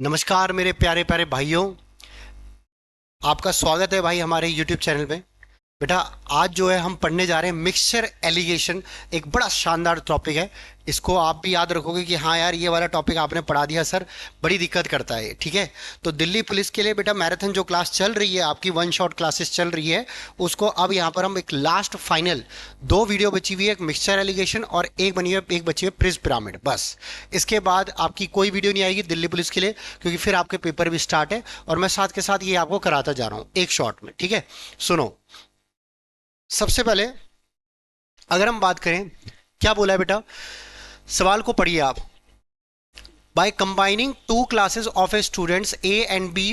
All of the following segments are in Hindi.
नमस्कार मेरे प्यारे प्यारे भाइयों। आपका स्वागत है भाई हमारे YouTube चैनल पे। बेटा, आज जो है हम पढ़ने जा रहे हैं मिक्सचर एलिगेशन। एक बड़ा शानदार टॉपिक है। इसको आप भी याद रखोगे कि हाँ यार, ये वाला टॉपिक आपने पढ़ा दिया सर, बड़ी दिक्कत करता है, ठीक है। तो दिल्ली पुलिस के लिए बेटा मैराथन जो क्लास चल रही है, आपकी वन शॉट क्लासेस चल रही है, उसको अब यहाँ पर हम एक लास्ट फाइनल दो वीडियो बची हुई है, एक मिक्सचर एलिगेशन और एक बनी है, एक बची है प्रिज पिरामिड, बस। इसके बाद आपकी कोई वीडियो नहीं आएगी दिल्ली पुलिस के लिए, क्योंकि फिर आपके पेपर भी स्टार्ट है और मैं साथ के साथ ये आपको कराता जा रहा हूँ एक शॉट में, ठीक है। सुनो, सबसे पहले अगर हम बात करें, क्या बोला है बेटा, सवाल को पढ़िए आप। By combining two classes of a students A and B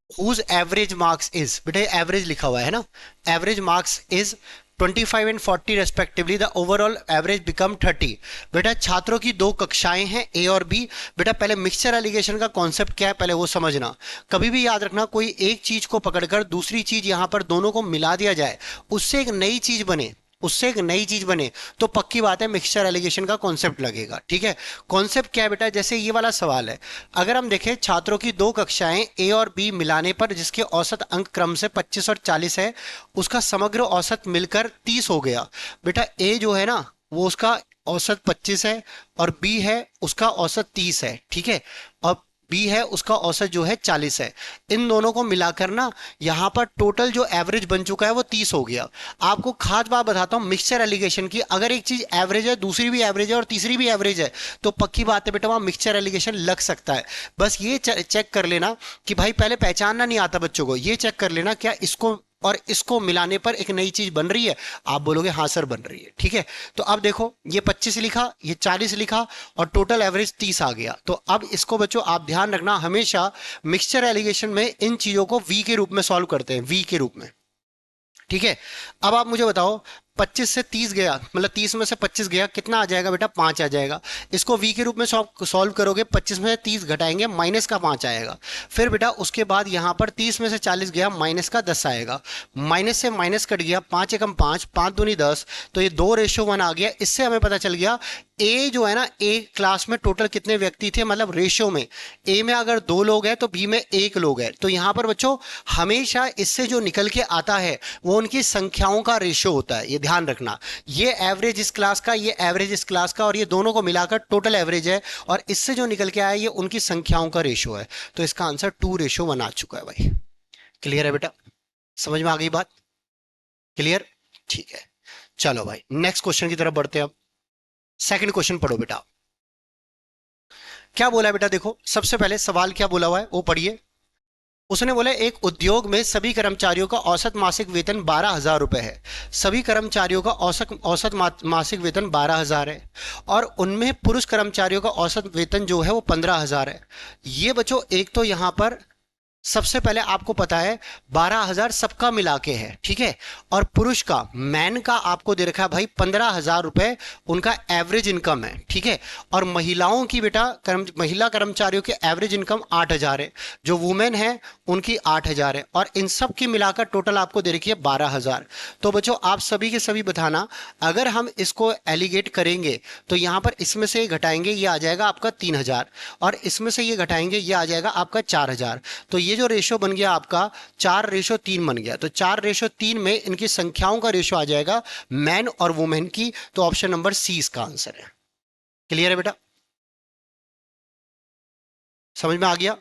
whose average marks is, बेटा एवरेज लिखा हुआ है ना, average marks is 25 and 40 respectively, the overall average become 30। बेटा छात्रों की दो कक्षाएं हैं ए और बी। बेटा पहले मिक्सचर एलिगेशन का कॉन्सेप्ट क्या है पहले वो समझना। कभी भी याद रखना, कोई एक चीज को पकड़कर दूसरी चीज यहां पर दोनों को मिला दिया जाए, उससे एक नई चीज बने, उससे एक नई चीज बने, तो पक्की बात है मिक्सचर एलिगेशन का कॉन्सेप्ट लगेगा, ठीक है। कॉन्सेप्ट क्या है बेटा, जैसे ये वाला सवाल है, अगर हम देखें छात्रों की दो कक्षाएं ए और बी मिलाने पर जिसके औसत अंक क्रम से 25 और 40 है, उसका समग्र औसत मिलकर 30 हो गया। बेटा ए जो है ना, वो उसका औसत 25 है और बी है उसका औसत 30 है, ठीक है। और बी है उसका औसत जो है 40 है। इन दोनों को मिलाकर ना यहाँ पर टोटल जो एवरेज बन चुका है वो 30 हो गया। आपको खास बात बताता हूँ मिक्सचर एलिगेशन की, अगर एक चीज एवरेज है, दूसरी भी एवरेज है और तीसरी भी एवरेज है, तो पक्की बात है बेटा वहां मिक्सचर एलिगेशन लग सकता है। बस ये चेक कर लेना कि भाई पहले पहचानना नहीं आता बच्चों को, ये चेक कर लेना क्या इसको और इसको मिलाने पर एक नई चीज बन रही है। आप बोलोगे हाँ सर बन रही है, ठीक है। तो अब देखो, ये 25 लिखा, ये 40 लिखा और टोटल एवरेज 30 आ गया। तो अब इसको बच्चों आप ध्यान रखना, हमेशा मिक्सचर एलिगेशन में इन चीजों को वी के रूप में सॉल्व करते हैं, वी के रूप में, ठीक है। अब आप मुझे बताओ, 25 से 30 गया, मतलब 30 में से 25 गया, कितना आ जाएगा बेटा, 5 आ जाएगा। इसको v के रूप में सॉल्व करोगे, 25 में से 30 घटाएंगे, माइनस का 5 आएगा। फिर बेटा उसके बाद यहां पर 30 में से 40 गया, माइनस का 10 आएगा। माइनस से माइनस कट गया, 5 एकम 5, 5 दूनी 10, तो ये 2:1 आ गया। इससे हमें पता चल गया ए जो है ना, ए क्लास में टोटल कितने व्यक्ति थे, मतलब रेशियो में ए में अगर 2 लोग हैं तो बी में 1 लोग है। तो यहां पर बच्चों हमेशा इससे जो निकल के आता है वो उनकी संख्याओं का रेशियो होता है, ये ध्यान रखना। ये एवरेज इस क्लास का, ये एवरेज इस क्लास का, और ये दोनों को मिलाकर टोटल एवरेज है, और इससे जो निकल के आया ये उनकी संख्याओं का रेशियो है। तो इसका आंसर 2:1 आ चुका है भाई। क्लियर है बेटा, समझ में आ गई बात, क्लियर, ठीक है। चलो भाई नेक्स्ट क्वेश्चन की तरफ बढ़ते हैं। अब सेकंड क्वेश्चन पढ़ो बेटा। क्या बोला है बेटा, देखो सबसे पहले सवाल क्या बोला हुआ है वो पढ़िए। उसने बोला एक उद्योग में सभी कर्मचारियों का औसत मासिक वेतन 12,000 रुपए है। सभी कर्मचारियों का औसत औसत मासिक वेतन 12,000 है, और उनमें पुरुष कर्मचारियों का औसत वेतन जो है वो 15,000 है। ये बच्चों एक तो यहां पर सबसे पहले आपको पता है 12,000 सबका मिला के है, ठीक है। और पुरुष का, मैन का आपको दे रखा है भाई 15,000 रुपए उनका एवरेज इनकम है, ठीक है। और महिलाओं की बेटा महिला कर्मचारियों की एवरेज इनकम 8,000 है, जो वुमेन है उनकी 8,000 है, और इन सब की मिलाकर टोटल आपको दे रखी है 12,000। तो बच्चों आप सभी के सभी बताना, अगर हम इसको एलिगेट करेंगे तो यहां पर इसमें से घटाएंगे ये आ जाएगा आपका 3,000, और इसमें से ये घटाएंगे ये आ जाएगा आपका 4,000। तो ये जो रेशो बन गया आपका 4:3 बन गया। तो 4:3 में इनकी संख्याओं का रेशो आ जाएगा मैन और वुमेन की। तो ऑप्शन नंबर सी इसका आंसर है। क्लियर है बेटा, समझ में आ गया।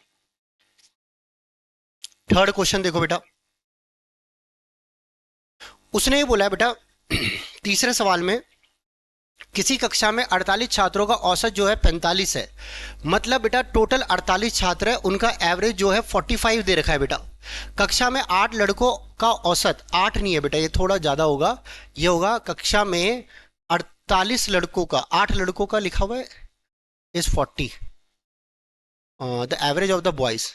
थर्ड क्वेश्चन देखो बेटा, उसने ये बोला है बेटा तीसरे सवाल में, किसी कक्षा में 48 छात्रों का औसत जो है 45 है, मतलब बेटा टोटल 48 छात्र है, उनका एवरेज जो है 45 दे रखा है बेटा। कक्षा में 8 लड़कों का औसत, 8 नहीं है बेटा, ये थोड़ा ज्यादा होगा, ये होगा कक्षा में 48 लड़कों का, 8 लड़कों का लिखा हुआ है is 40, the average of the boys.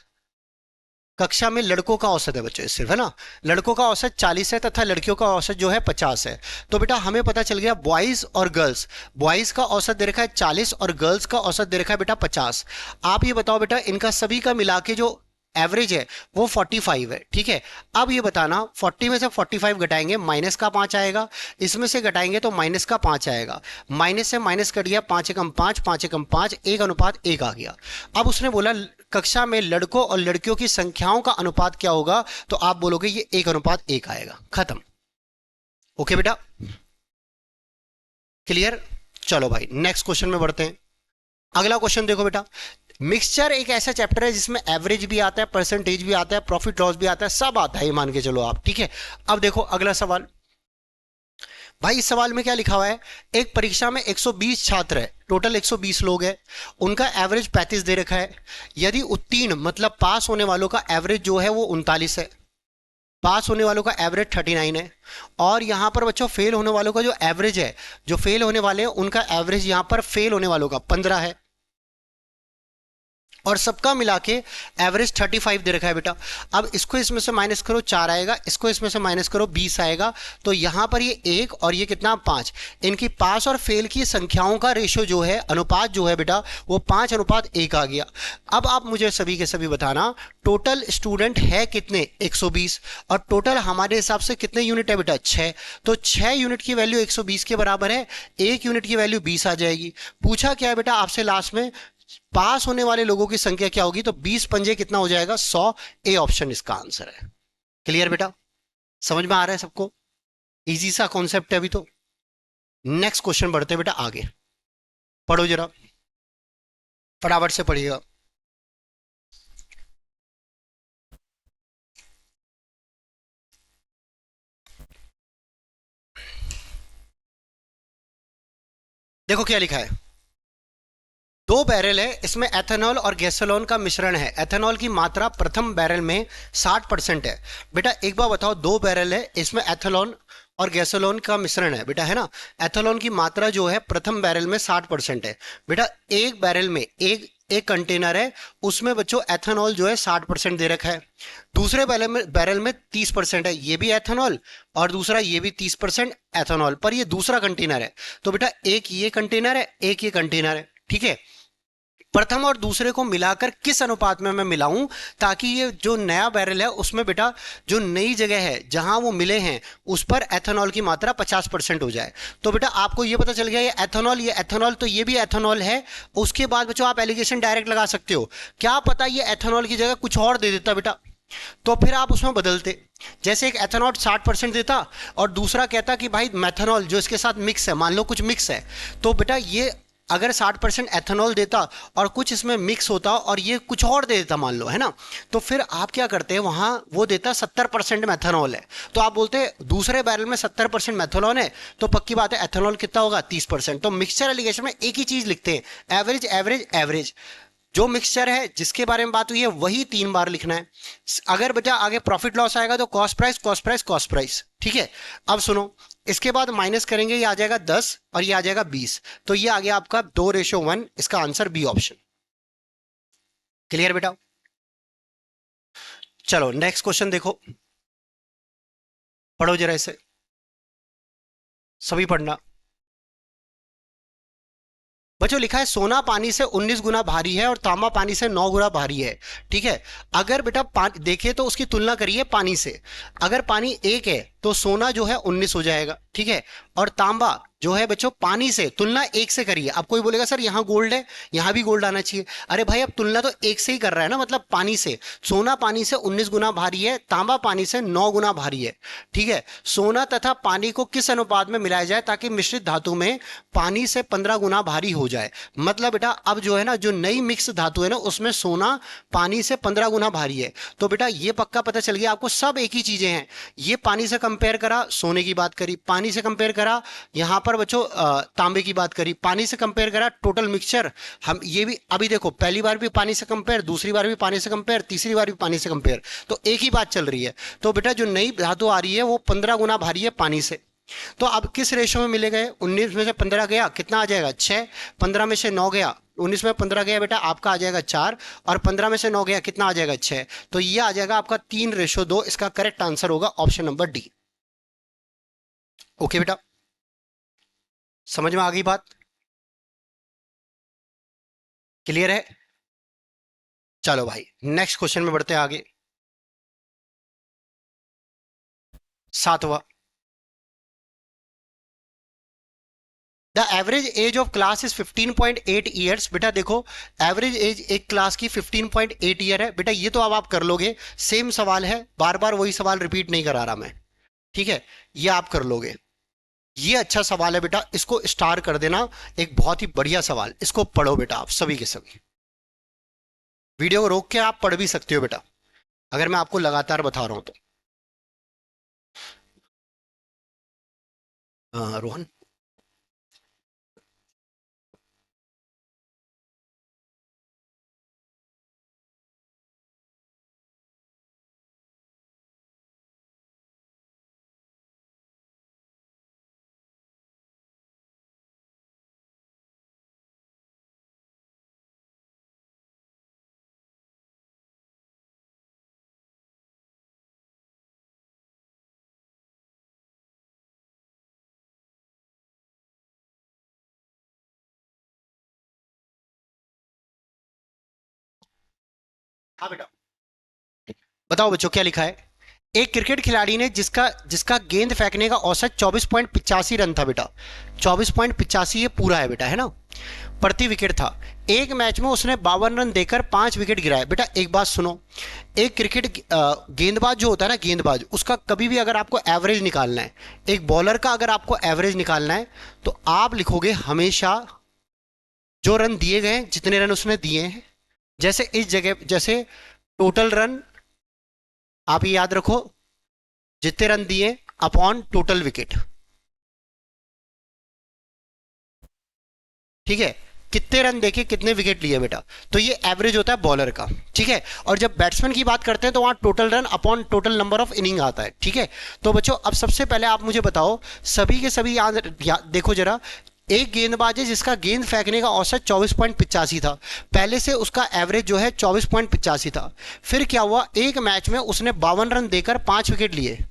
कक्षा में लड़कों का औसत है बच्चों सिर्फ, है ना, लड़कों का औसत 40 है तथा लड़कियों का औसत जो है 50 है। तो बेटा हमें पता चल गया बॉयज और गर्ल्स, बॉयज का औसत दे रखा है 40 और गर्ल्स का औसत दे रखा है बेटा 50। आप ये बताओ बेटा इनका सभी का मिला के जो एवरेज है वो 45 है, ठीक है। अब ये बताना 40 में से 45 घटाएंगे, माइनस का 5 आएगा, इसमें से घटाएंगे तो माइनस का 5 आएगा, माइनस से माइनस कट गया, 5 एकम 5, 5 एकम 5, 1:1 आ गया। अब उसने बोला कक्षा में लड़कों और लड़कियों की संख्याओं का अनुपात क्या होगा, तो आप बोलोगे ये 1:1 आएगा। खत्म। ओके बेटा, क्लियर। चलो भाई नेक्स्ट क्वेश्चन में बढ़ते हैं। अगला क्वेश्चन देखो बेटा, मिक्सचर एक ऐसा चैप्टर है जिसमें एवरेज भी आता है, परसेंटेज भी आता है, प्रॉफिट लॉस भी आता है, सब आता है, ये मान के चलो आप, ठीक है। अब देखो अगला सवाल। भाई इस सवाल में क्या लिखा हुआ है, एक परीक्षा में 120 छात्र है, टोटल 120 लोग हैं, उनका एवरेज 35 दे रखा है। यदि उत्तीर्ण मतलब पास होने वालों का एवरेज जो है वो 39 है, पास होने वालों का एवरेज 39 है, और यहां पर बच्चों फेल होने वालों का जो एवरेज है, जो फेल होने वाले हैं उनका एवरेज यहां पर फेल होने वालों का 15 है, और सबका मिला के एवरेज 35 दे रखा है बेटा। अब इसको इसमें से माइनस करो, 4 आएगा, इसको इसमें से माइनस करो, 20 आएगा। तो यहां पर ये 1 और ये कितना 5, इनकी पास और फेल की संख्याओं का रेशो जो है, अनुपात जो है बेटा, वो 5:1 आ गया। अब आप मुझे सभी के सभी बताना, टोटल स्टूडेंट है कितने, 120, और टोटल हमारे हिसाब से कितने यूनिट है बेटा, 6। तो 6 यूनिट की वैल्यू 120 के बराबर है, 1 यूनिट की वैल्यू 20 आ जाएगी। पूछा क्या है बेटा आपसे लास्ट में, पास होने वाले लोगों की संख्या क्या होगी, तो 20 पंजे कितना हो जाएगा, 100। ए ऑप्शन इसका आंसर है। क्लियर बेटा, समझ में आ रहा है सबको, इजी सा कॉन्सेप्ट है अभी तो। नेक्स्ट क्वेश्चन बढ़ते हैं बेटा आगे, पढ़ो जरा, फटाफट से पढ़िएगा। देखो क्या लिखा है, दो बैरल है, इसमें एथेनॉल और गैसोलीन का मिश्रण है, एथेनॉल की मात्रा प्रथम बैरल में 60% है। बेटा एक बार बताओ, दो बैरल है, इसमें एथेनॉल और गैसोलीन का मिश्रण है बेटा, है ना। एथेनॉल की मात्रा जो है प्रथम बैरल में 60% है बेटा। एक बैरल में एक एक कंटेनर है, उसमें बच्चों एथेनॉल जो है 60% दे रखा है। दूसरे बैरल में 30% है, ये भी एथेनॉल, और दूसरा ये भी 30% एथेनॉल, पर ये दूसरा कंटेनर है। तो बेटा एक ये कंटेनर है, एक ये कंटेनर है, ठीक है। प्रथम और दूसरे को मिलाकर किस अनुपात में मैं मिलाऊं, ताकि ये जो नया बैरल है उसमें बेटा जो नई जगह है जहां वो मिले हैं उस पर एथेनॉल की मात्रा 50% हो जाए। तो बेटा आपको ये पता चल गया, ये एथेनॉल तो ये भी एथेनॉल है। उसके बाद बच्चों आप एलिगेशन डायरेक्ट लगा सकते हो, क्या पता ये एथेनॉल की जगह कुछ और दे देता बेटा, तो फिर आप उसमें बदलते। जैसे एक एथेनॉल 60% देता और दूसरा कहता कि भाई मेथनॉल जो इसके साथ मिक्स है, मान लो कुछ मिक्स है, तो बेटा ये अगर 60% एथेनॉल देता और कुछ इसमें मिक्स होता और ये कुछ और दे देता मान लो, है ना, तो फिर आप क्या करते हैं, वहां वो देता 70% मेथेनॉल है, तो आप बोलते दूसरे बैरल में 70% मेथेनॉल है, तो पक्की बात है एथेनॉल कितना होगा, 30%। तो मिक्सचर एलिगेशन में एक ही चीज लिखते हैं, एवरेज एवरेज एवरेज। जो मिक्सचर है जिसके बारे में बात हुई है वही 3 बार लिखना है। अगर बेटा आगे प्रॉफिट लॉस आएगा तो cost price cost price cost price, ठीक है। अब सुनो, इसके बाद माइनस करेंगे, ये आ जाएगा 10 और ये आ जाएगा 20, तो ये आ गया आपका 2:1, इसका आंसर बी ऑप्शन। क्लियर बेटा, चलो नेक्स्ट क्वेश्चन देखो, पढ़ो जरा इसे, सभी पढ़ना। बच्चों लिखा है सोना पानी से 19 गुना भारी है और तांबा पानी से 9 गुना भारी है, ठीक है। अगर बेटा देखिए तो उसकी तुलना करिए पानी से, अगर पानी 1 है तो सोना जो है 19 हो जाएगा, ठीक है। और तांबा जो है बच्चों पानी से तुलना 1 से करिए। अब कोई बोलेगा सर यहाँ गोल्ड है, यहाँ भी गोल्ड आना चाहिए, अरे भाई अब तुलना तो 1 से ही कर रहा है ना, मतलब पानी से। सोना पानी से 19 गुना भारी है, तांबा पानी से 9 गुना भारी है, ठीक है। सोना तथा पानी को किस अनुपात में मिलाया जाए ताकि मिश्रित धातु में पानी से 15 गुना भारी हो जाए। मतलब बेटा अब जो है ना, जो नई मिक्स धातु है ना उसमें सोना पानी से 15 गुना भारी है। तो बेटा ये पक्का पता चल गया आपको, सब एक ही चीजें हैं। ये पानी से कंपेयर करा, सोने की बात करी, पानी से कंपेयर करा यहां पर बच्चों तांबे की बात करी, पानी से कंपेयर करा टोटल मिक्सचर। हम ये भी अभी देखो, पहली बार भी पानी से कंपेयर, दूसरी बार भी पानी से कंपेयर, तीसरी बार भी पानी से कंपेयर, तो एक ही बात चल रही है। तो बेटा जो नई धातु आ रही है वो 15 गुना भारी है पानी से। तो अब किस रेशो में मिले गए, 19 में से 15 गया कितना आ जाएगा 6, 15 में से 9 गया, 19 में 15 गया बेटा आपका आ जाएगा 4, और 15 में से 9 गया कितना आ जाएगा 6, तो ये आ जाएगा आपका 3:2। इसका करेक्ट आंसर होगा ऑप्शन नंबर डी। ओके बेटा, समझ में आ गई बात, क्लियर है। चलो भाई नेक्स्ट क्वेश्चन में बढ़ते हैं आगे, 7वां। The average age of class is 15.8 years. बेटा देखो, एवरेज एज एक क्लास की 15.8 ईयर है। बेटा ये तो अब आप कर लोगे, सेम सवाल है, बार बार वही सवाल रिपीट नहीं करा रहा मैं, ठीक है, ये आप कर लोगे। ये अच्छा सवाल है बेटा, इसको स्टार कर देना, एक बहुत ही बढ़िया सवाल, इसको पढ़ो बेटा आप सभी के सभी। वीडियो को रोक के आप पढ़ भी सकते हो बेटा, अगर मैं आपको लगातार बता रहा हूं तो। हाँ रोहन। हाँ बेटा, बताओ बच्चों क्या लिखा है। एक क्रिकेट खिलाड़ी ने जिसका जिसका गेंद फेंकने का औसत 24.85 रन था बेटा, 24.85 ये पूरा है बेटा, है ना, प्रति विकेट था। एक मैच में उसने 52 रन देकर 5 विकेट गिराए। बेटा एक बात सुनो, एक क्रिकेट गेंदबाज जो होता है ना, गेंदबाज, उसका कभी भी अगर आपको एवरेज निकालना है, एक बॉलर का अगर आपको एवरेज निकालना है, तो आप लिखोगे हमेशा जो रन दिए गए, जितने रन उसने दिए हैं। जैसे इस जगह, जैसे टोटल रन, आप ये याद रखो, जितने रन दिए अपॉन टोटल विकेट, ठीक है, कितने रन देके कितने विकेट लिए बेटा, तो ये एवरेज होता है बॉलर का, ठीक है। और जब बैट्समैन की बात करते हैं तो वहां total run upon total number of inning आता है, ठीक है। तो बच्चों अब सबसे पहले आप मुझे बताओ, सभी के सभी देखो जरा, एक गेंदबाज है जिसका गेंद फेंकने का औसत 24.85 था, पहले से उसका एवरेज जो है 24.85 था। फिर क्या हुआ, एक मैच में उसने 52 रन देकर 5 विकेट लिए।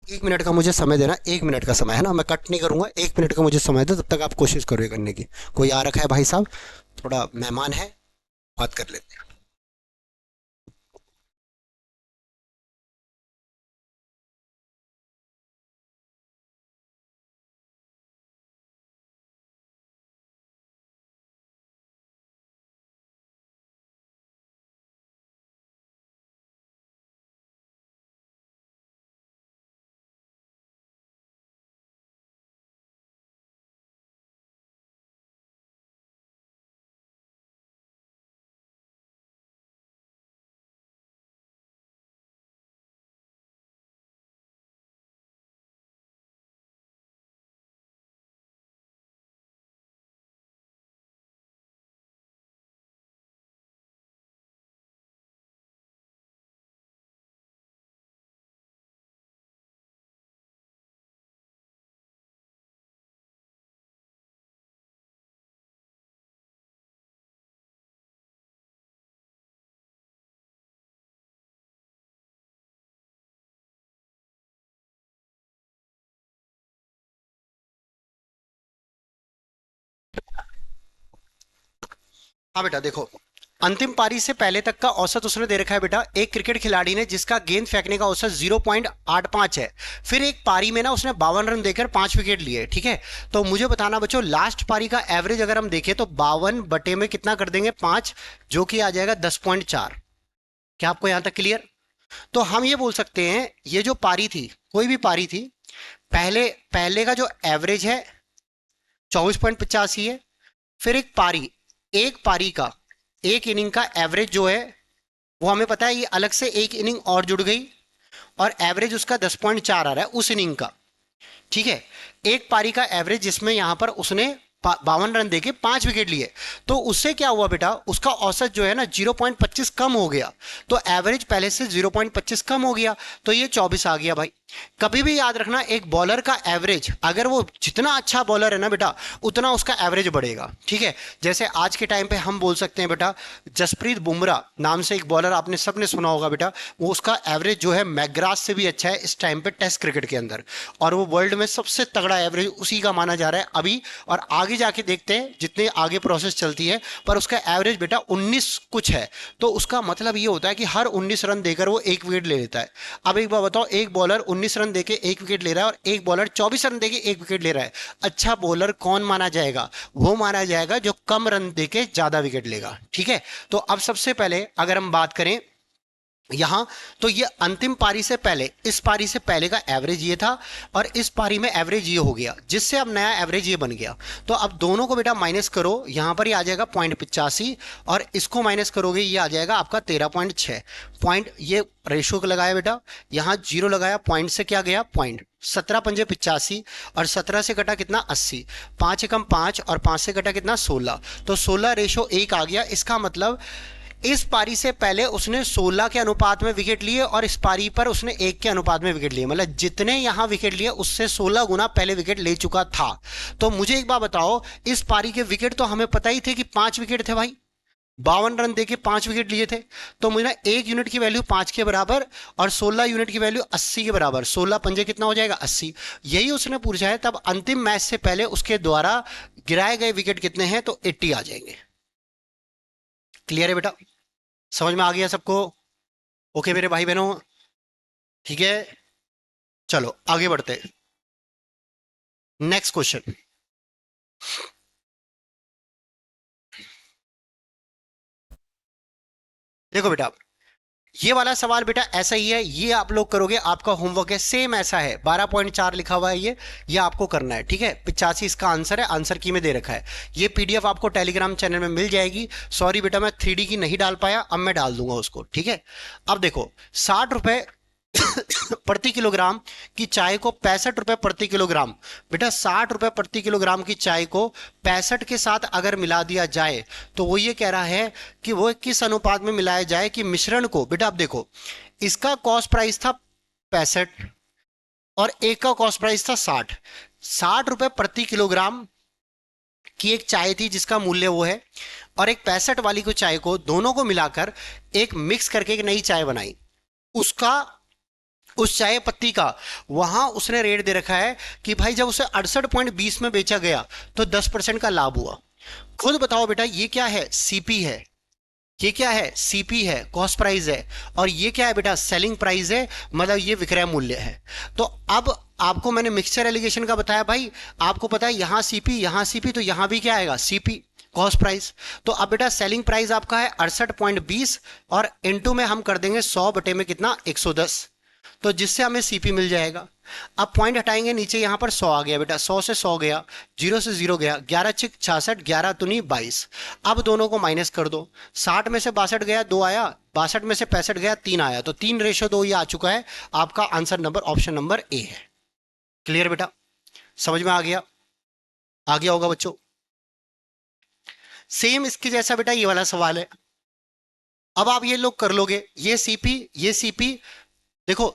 एक मिनट का मुझे समय देना, 1 मिनट का समय है ना, मैं कट नहीं करूंगा, 1 मिनट का मुझे समय दो, तब तक आप कोशिश करो ये करने की। कोई आ रखा है भाई साहब, थोड़ा मेहमान है, बात कर लेते हैं। हाँ बेटा देखो, अंतिम पारी से पहले तक का औसत उसने दे रखा है बेटा, एक क्रिकेट खिलाड़ी ने जिसका गेंद फेंकने का औसत 0.85 है, फिर एक पारी में ना उसने 52 रन देकर 5 विकेट लिए, ठीक है। तो मुझे बताना बच्चों, लास्ट पारी का एवरेज अगर हम देखें तो 52 बटे में कितना कर देंगे, 5, जो कि आ जाएगा 10.4। क्या आपको यहां तक क्लियर? तो हम ये बोल सकते हैं, ये जो पारी थी, कोई भी पारी थी, पहले पहले का जो एवरेज है 24.85 है, फिर एक पारी का, एक इनिंग का एवरेज जो है, वो हमें पता है, ये अलग से एक इनिंग और जुड़ गई, और एवरेज उसका 10.4 आ रहा है उस इनिंग का, ठीक है। एक पारी का एवरेज जिसमें यहां पर उसने 52 रन देके 5 विकेट लिए, तो उससे क्या हुआ बेटा, उसका औसत जो है ना 0.25 कम हो गया, तो एवरेज पहले से 0.25 कम हो गया, तो ये 24 आ गया भाई। कभी भी याद रखना, एक बॉलर का एवरेज, अगर वो जितना अच्छा बॉलर है ना बेटा, उतना उसका एवरेज बढ़ेगा। ठीक है, जैसे आज के टाइम पे हम बोल सकते हैं बेटा, जसप्रीत बुमराह नाम से एक बॉलर आपने सबने सुना होगा बेटा, वो उसका एवरेज जो है मैग्रास से भी अच्छा है इस टाइम पे टेस्ट क्रिकेट के अंदर, और वो वर्ल्ड में सबसे तगड़ा एवरेज उसी का माना जा रहा है अभी। और आगे जाके देखते हैं जितने आगे प्रोसेस चलती है, पर उसका एवरेज बेटा 19 कुछ है। तो उसका मतलब ये होता है कि हर 19 रन देकर वो एक विकेट ले लेता है। अब एक बार बताओ, एक बॉलर 19 रन देके एक विकेट ले रहा है और एक बॉलर 24 रन देके एक विकेट ले रहा है, अच्छा बॉलर कौन माना जाएगा? वो माना जाएगा जो कम रन देके ज्यादा विकेट लेगा। ठीक है, तो अब सबसे पहले अगर हम बात करें यहां, तो ये अंतिम पारी से पहले, इस पारी से पहले का एवरेज ये था, और इस पारी में एवरेज ये हो गया, जिससे अब नया एवरेज ये बन गया। तो अब दोनों को बेटा माइनस करो, यहां पर ये आ जाएगा 0.85, और इसको माइनस करोगे ये आ जाएगा आपका 13.6 पॉइंट। ये रेशो को लगाया बेटा, यहां जीरो लगाया, पॉइंट से क्या गया पॉइंट, 17 पंजे 85, और 17 से कटा कितना 80, 5 एकम 5, और 5 से कटा कितना 16, तो 16:1 आ गया। इसका मतलब इस पारी से पहले उसने 16 के अनुपात में विकेट लिए, और इस पारी पर उसने 1 के अनुपात में विकेट लिए, मतलब जितने यहां विकेट लिए उससे 16 गुना पहले विकेट ले चुका था। तो मुझे एक बात बताओ, इस पारी के विकेट तो हमें पता ही थे कि 5 विकेट थे भाई, 52 रन देके 5 विकेट लिए थे। तो मुझे ना 1 यूनिट की वैल्यू 5 के बराबर, और 16 यूनिट की वैल्यू 80 के बराबर, 16 पंजे कितना हो जाएगा 80, यही उसने पूछा है। तब अंतिम मैच से पहले उसके द्वारा गिराए गए विकेट कितने हैं, तो 80 आ जाएंगे। क्लियर है बेटा, समझ में आ गया सबको? ओके मेरे भाई बहनों, ठीक है, चलो आगे बढ़ते हैं। नेक्स्ट क्वेश्चन, देखो बेटा, ये वाला सवाल बेटा ऐसा ही है, ये आप लोग करोगे, आपका होमवर्क है सेम ऐसा है, 12.4 लिखा हुआ है ये आपको करना है। ठीक है, 85 इसका आंसर है, आंसर की में दे रखा है। ये पीडीएफ आपको टेलीग्राम चैनल में मिल जाएगी। सॉरी बेटा मैं 3D की नहीं डाल पाया, अब मैं डाल दूंगा उसको। ठीक है, अब देखो 60 रुपए प्रति किलोग्राम की चाय को 65 रुपए प्रति किलोग्राम, बेटा 60 रुपए प्रति किलोग्राम की चाय को 65 के साथ अगर मिला दिया जाए, तो वो ये कह रहा है कि वो किस अनुपात में मिलाया जाए कि मिश्रण को, बेटा आप देखो, इसका कॉस्ट प्राइस था 65 और एक का कॉस्ट प्राइस था 60। 60 रुपए प्रति किलोग्राम की एक चाय थी जिसका मूल्य वो है, और एक 65 वाली को चाय को, दोनों को मिलाकर एक मिक्स करके एक नई चाय बनाई, उसका, उस चाय पत्ती का वहां उसने रेट दे रखा है कि भाई जब उसे 68.20 में बेचा गया तो 10% का लाभ हुआ। खुद बताओ बेटा ये क्या है, सीपी है, ये क्या है सीपी है, कॉस्ट प्राइस है, और ये क्या है बेटा सेलिंग प्राइस है, मतलब ये विक्रय मूल्य है। तो अब आपको मैंने मिक्सचर एलिगेशन का बताया भाई, आपको पता है यहां सीपी तो यहां भी क्या आएगा सीपी, कॉस्ट प्राइस। तो अब बेटा सेलिंग प्राइस आपका है 68.20, और इनटू में हम कर देंगे 100 बटे में कितना 110, तो जिससे हमें सीपी मिल जाएगा। अब पॉइंट हटाएंगे नीचे, यहां पर 100 आ गया बेटा, 100 से 100 गया, 0 से 0 गया, 11 चिक 66, 11 तुनी 22। अब दोनों को माइनस कर दो, 60 में से 62 गया 2 आया, 62 में से 65 गया 3 आया, तो 3:2 ये आ चुका है। आपका answer number option number A है। क्लियर बेटा, समझ में आ गया होगा बच्चों। सेम इसके जैसा बेटा ये वाला सवाल है, अब आप ये लोग कर लोगे, ये सीपी देखो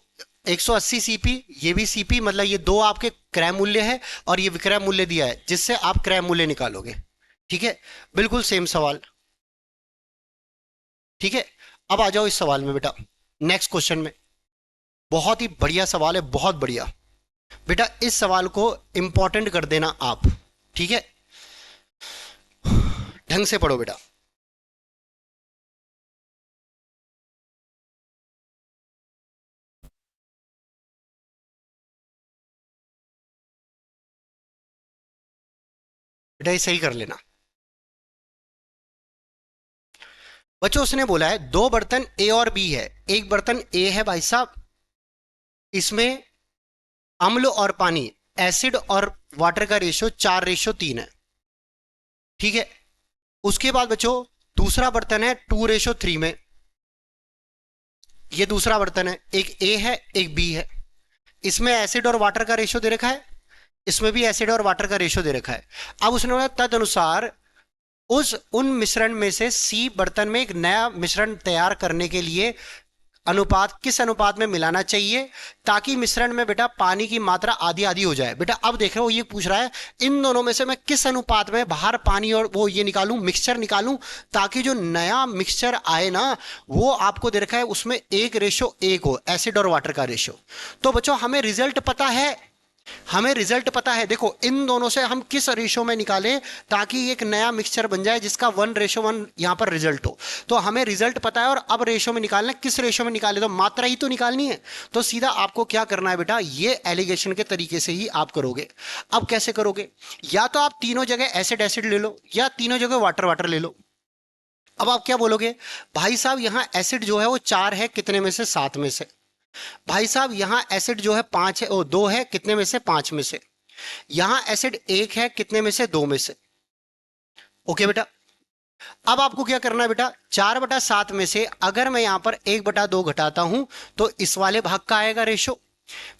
180 सीपी, ये भी सीपी, मतलब ये दो आपके क्रय मूल्य है और ये विक्रय मूल्य दिया है जिससे आप क्रय मूल्य निकालोगे। ठीक है, बिल्कुल सेम सवाल। ठीक है, अब आ जाओ इस सवाल में बेटा, नेक्स्ट क्वेश्चन में, बहुत ही बढ़िया सवाल है, बहुत बढ़िया बेटा, इस सवाल को इंपॉर्टेंट कर देना आप। ठीक है, ढंग से पढ़ो बेटा। बेटा ये सही कर लेना बच्चों, उसने बोला है दो बर्तन ए और बी है, एक बर्तन ए है भाई साहब, इसमें अम्ल और पानी, एसिड और वाटर का रेशियो 4:3 है। ठीक है, उसके बाद बच्चों दूसरा बर्तन है 2:3 में, ये दूसरा बर्तन है, एक ए है एक बी है, इसमें एसिड और वाटर का रेशियो दे रखा है, इसमें भी एसिड और वाटर का रेशियो दे रखा है। अब उसने बोला तद अनुसार उन मिश्रण में से सी बर्तन में एक नया मिश्रण तैयार करने के लिए अनुपात किस अनुपात में मिलाना चाहिए ताकि मिश्रण में बेटा पानी की मात्रा आधी आधी हो जाए। बेटा अब देख रहे हो ये पूछ रहा है इन दोनों में से मैं किस अनुपात में बाहर पानी और वो ये निकालूं, मिक्सचर निकालूं, ताकि जो नया मिक्सचर आए ना वो आपको दे रखा है उसमें 1:1 हो, एसिड और वाटर का रेशो। तो बच्चों हमें रिजल्ट पता है, हमें रिजल्ट पता है। देखो इन दोनों से हम किस रेशो में निकालें ताकि एक नया मिक्सचर बन जाए जिसका 1:1 यहां पर रिजल्ट हो। तो हमें रिजल्ट पता है और अब रेशो में निकालना है, किस रेशो में निकाले, तो मात्रा ही तो निकालनी है। तो सीधा आपको क्या करना है बेटा, ये एलिगेशन के तरीके से ही आप करोगे। अब कैसे करोगे, या तो आप तीनों जगह एसिड एसिड ले लो या तीनों जगह वाटर वाटर ले लो। अब आप क्या बोलोगे, भाई साहब यहां एसिड जो है वो 4 है, कितने में से, 7 में से। भाई साहब यहां एसिड जो है 5 है, ओ 2 है, कितने में से, 5 में से। यहां एसिड 1 है, कितने में से, 2 में से। ओके बेटा, अब आपको क्या करना है बेटा, 4/7 में से अगर मैं यहां पर 1/2 घटाता हूं तो इस वाले भाग का आएगा रेशो।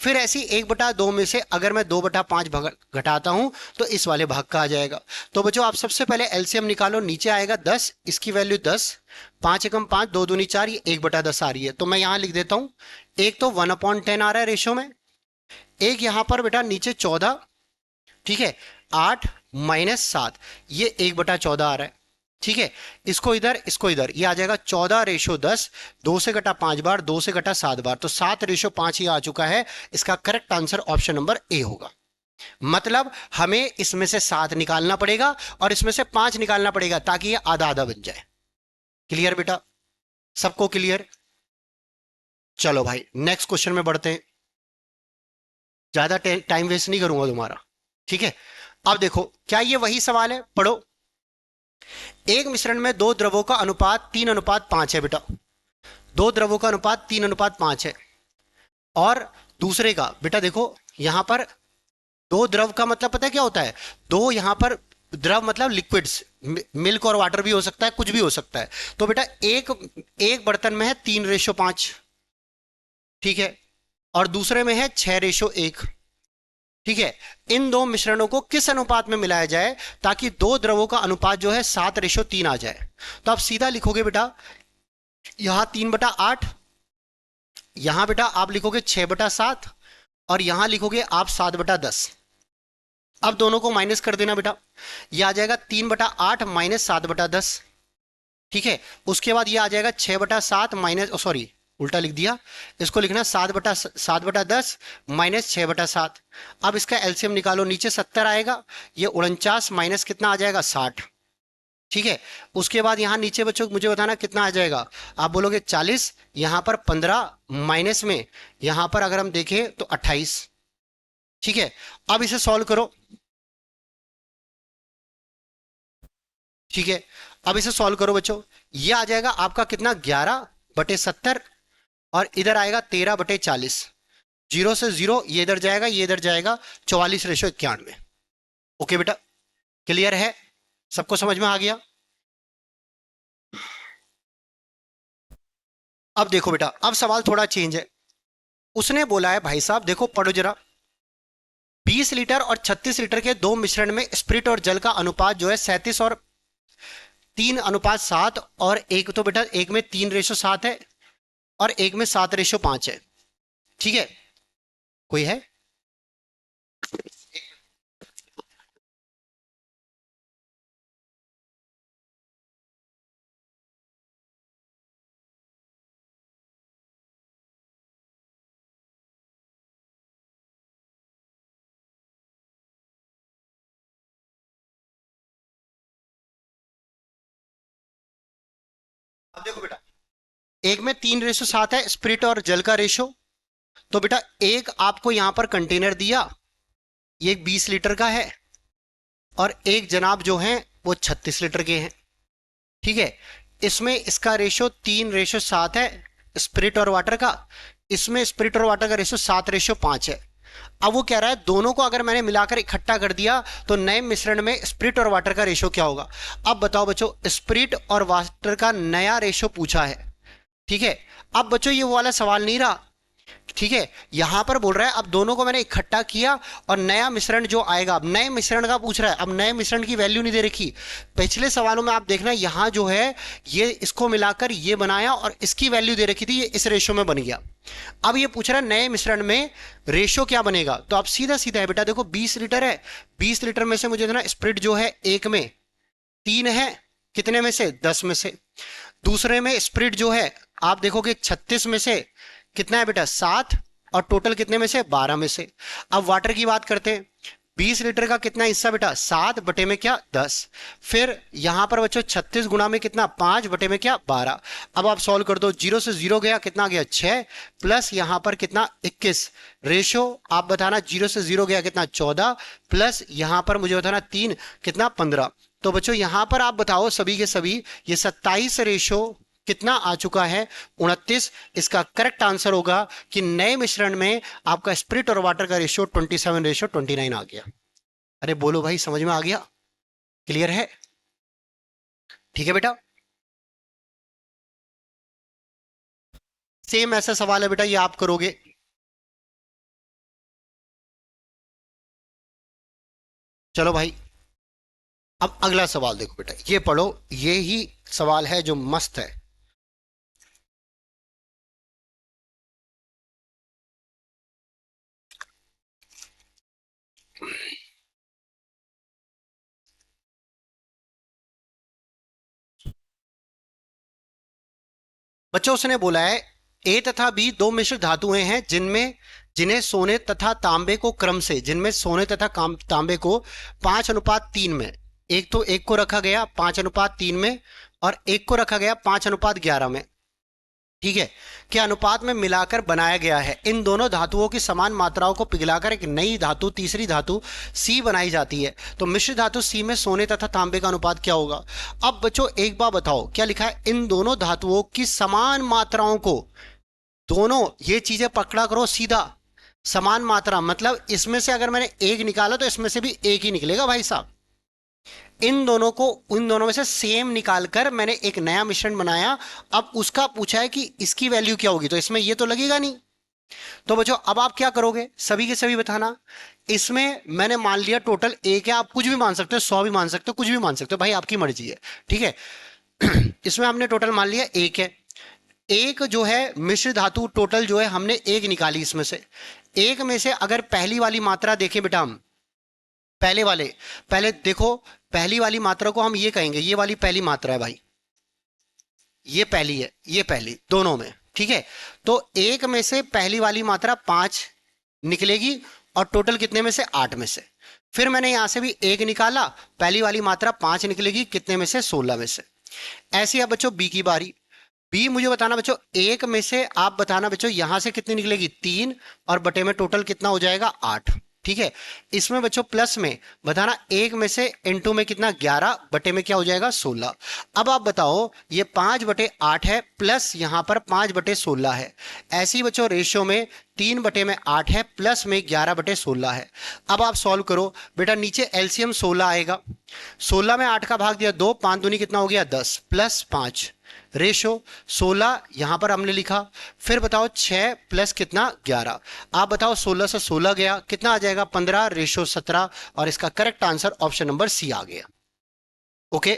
फिर ऐसी 1/2 में से अगर मैं 2/5 घटाता हूं तो इस वाले भाग का आ जाएगा। तो बच्चों आप सबसे पहले एलसीएम निकालो, नीचे आएगा 10, इसकी वैल्यू 10, 5 एकम 5, 2 दूनी 4, ये 1/10 आ रही है। तो मैं यहां लिख देता हूं, एक तो 1/10 आ रहा है रेशो में, एक यहां पर बेटा नीचे 14, ठीक है, 8 - 7, ये 1/14 आ रहा है। ठीक है, इसको इधर इसको इधर, ये आ जाएगा 14:10, 2 से घटा 5 बार, 2 से घटा 7 बार, तो 7:5 ही आ चुका है। इसका करेक्ट आंसर ऑप्शन नंबर ए होगा। मतलब हमें इसमें से 7 निकालना पड़ेगा और इसमें से 5 निकालना पड़ेगा ताकि ये आधा आधा बन जाए। क्लियर बेटा, सबको क्लियर? चलो भाई नेक्स्ट क्वेश्चन में बढ़ते हैं, ज्यादा टाइम वेस्ट नहीं करूंगा तुम्हारा। ठीक है, अब देखो क्या ये वही सवाल है, पढ़ो। एक मिश्रण में दो द्रवों का अनुपात 3:5 है बेटा, दो द्रवों का अनुपात 3:5 है। और दूसरे का बेटा देखो यहां पर दो द्रव का मतलब पता है क्या होता है, दो यहां पर द्रव मतलब लिक्विड्स, मिल्क और वाटर भी हो सकता है, कुछ भी हो सकता है। तो बेटा एक एक बर्तन में है 3:5, ठीक है, और दूसरे में है 6:1। ठीक है, इन दो मिश्रणों को किस अनुपात में मिलाया जाए ताकि दो द्रवों का अनुपात जो है 7:3 आ जाए। तो आप सीधा लिखोगे बेटा, यहां 3/8, यहां बेटा आप लिखोगे 6/7 और यहां लिखोगे आप 7/10। अब दोनों को माइनस कर देना बेटा, यह आ जाएगा 3/8 - 7/10। ठीक है, उसके बाद ये आ जाएगा 6/7 माइनस, सॉरी उल्टा लिख दिया, इसको लिखना 7/10 - 6/7। अब इसका एलसीएम निकालो, नीचे 70 आएगा, ये 49 माइनस कितना आ जाएगा, 60। ठीक है, उसके बाद यहां नीचे बच्चों मुझे बताना कितना आ जाएगा, आप बोलोगे 40, यहां पर 15 माइनस में यहां पर अगर हम देखें तो 28। ठीक है, अब इसे सॉल्व करो। ठीक है, अब इसे सॉल्व करो बच्चों, ये आ जाएगा आपका कितना, 11/70 और इधर आएगा 13/40। 0 से 0 ये इधर जाएगा, ये इधर जाएगा, 44:91। ओके बेटा, क्लियर है, सबको समझ में आ गया? अब देखो बेटा, अब सवाल थोड़ा चेंज है। उसने बोला है भाई साहब देखो पढ़ो जरा, 20 लीटर और 36 लीटर के दो मिश्रण में स्प्रिट और जल का अनुपात जो है 37 और 3:7, और एक तो बेटा एक में 3:7 है और एक में 7:5 है। ठीक है, कोई है? अब देखो बेटा, एक में 3:7 है स्प्रिट और जल का रेशो। तो बेटा एक आपको यहां पर कंटेनर दिया, ये 20 लीटर का है, और एक जनाब जो है वो 36 लीटर के हैं। ठीक है, इसमें इसका रेशो 3:7 है स्प्रिट और वाटर का, इसमें स्प्रिट और वाटर का रेशो 7:5 है। अब वो कह रहा है दोनों को अगर मैंने मिलाकर इकट्ठा कर दिया तो नए मिश्रण में स्प्रिट और वाटर का रेशो क्या होगा। अब बताओ बच्चों, स्प्रिट और वाटर का नया रेशो पूछा है। ठीक है, अब बच्चों ये वो वाला सवाल नहीं रहा ठीक है, यहां पर बोल रहा है अब दोनों को मैंने इकट्ठा किया और नया मिश्रण जो आएगा, अब नए मिश्रण का पूछ रहा है, अब नए मिश्रण की वैल्यू नहीं दे रखी। पिछले सवालों में आप देखना यहां जो है ये इसको मिलाकर ये बनाया और इसकी वैल्यू दे रखी थी, ये इस रेशो में बन गया। अब ये पूछ रहा है नए मिश्रण में रेशो क्या बनेगा, तो आप सीधा सीधा है बेटा, देखो 20 लीटर है, 20 लीटर में से मुझे ना स्प्रिट जो है एक में 3 है, कितने में से 10 में से। दूसरे में स्प्रिट जो है आप देखोगे 36 में से कितना है बेटा 7, और टोटल कितने में से 12 में से। अब वाटर की बात करते हैं, 20 लीटर का कितना हिस्सा बेटा 7 बटे में क्या 10, फिर यहां पर बच्चों 36 गुना में कितना 5 बटे में क्या 12। अब आप सॉल्व कर दो, 0 से 0 गया, कितना गया 6, प्लस यहां पर कितना 21, रेशो आप बताना 0 से 0 गया कितना 14, प्लस यहां पर मुझे बताना 3 कितना 15। तो बच्चों यहां पर आप बताओ सभी के सभी ये 27 रेशो कितना आ चुका है 29। इसका करेक्ट आंसर होगा कि नए मिश्रण में आपका स्प्रिट और वाटर का रेशियो 27 रेशियो 29 आ गया। अरे बोलो भाई, समझ में आ गया, क्लियर है? ठीक है बेटा, सेम ऐसा सवाल है बेटा, ये आप करोगे। चलो भाई, अब अगला सवाल देखो बेटा, ये पढ़ो, ये ही सवाल है जो मस्त है। बच्चों उसने बोला है ए तथा बी दो मिश्र धातुएं हैं जिनमें जिन्हें सोने तथा तांबे को क्रम से, जिनमें सोने तथा तांबे को 5:3 में, एक तो एक को रखा गया 5:3 में और एक को रखा गया 5:11 में, ठीक है, के अनुपात में मिलाकर बनाया गया है। इन दोनों धातुओं की समान मात्राओं को पिघलाकर एक नई धातु, तीसरी धातु सी बनाई जाती है। तो मिश्र धातु सी में सोने तथा तांबे का अनुपात क्या होगा? अब बच्चों एक बार बताओ, क्या लिखा है? इन दोनों धातुओं की समान मात्राओं को, दोनों ये चीजें पकड़ा करो सीधा, समान मात्रा मतलब इसमें से अगर मैंने एक निकाला तो इसमें से भी एक ही निकलेगा भाई साहब। इन दोनों को, उन दोनों में से सेम निकालकर मैंने एक नया मिश्रण बनाया। अब उसका पूछा है कि इसकी वैल्यू क्या होगी, तो इसमें ये तो लगेगा नहीं। तो बच्चों अब आप क्या करोगे, सभी के सभी बताना। इसमें मैंने मान लिया टोटल एक है, आप कुछ भी मान सकते हो, 100 भी मान सकते हो, कुछ भी मान सकते हो भाई, आपकी मर्जी है, ठीक है। इसमें हमने टोटल मान लिया एक है। एक जो है मिश्र धातु टोटल जो है हमने एक निकाली, इसमें से एक में से अगर पहली वाली मात्रा देखें बेटा, हम पहले देखो, पहली वाली मात्रा को हम ये कहेंगे, ये वाली पहली मात्रा है भाई, ये पहली है, ये पहली दोनों में, ठीक है। तो एक में से पहली वाली मात्रा 5 निकलेगी और टोटल कितने में से 8 में से। फिर मैंने यहां से भी एक निकाला, पहली वाली मात्रा 5 निकलेगी कितने में से 16 में से। ऐसे अब बच्चों बी की बारी, बी मुझे बताना बच्चों, एक में से आप बताना बच्चों यहां से कितनी निकलेगी 3 और बटे में टोटल कितना हो जाएगा 8, ठीक है। इसमें बच्चों प्लस में बताना, एक में से इनटू में कितना 11 बटे में क्या हो जाएगा 16। अब आप बताओ ये 5/8 है प्लस यहां पर 5/16 है। ऐसे ही बच्चों रेशियो में 3/8 है प्लस में 11/16 है। अब आप सॉल्व करो बेटा, नीचे एलसीएम 16 आएगा, 16 में 8 का भाग दिया 2, 5 दूनी कितना हो गया 10 प्लस 5, रेशो 16 यहां पर हमने लिखा। फिर बताओ 6 प्लस कितना 11, आप बताओ 16 से 16 गया कितना आ जाएगा 15, रेशो 17, और इसका correct answer option number C आ गया। ओके,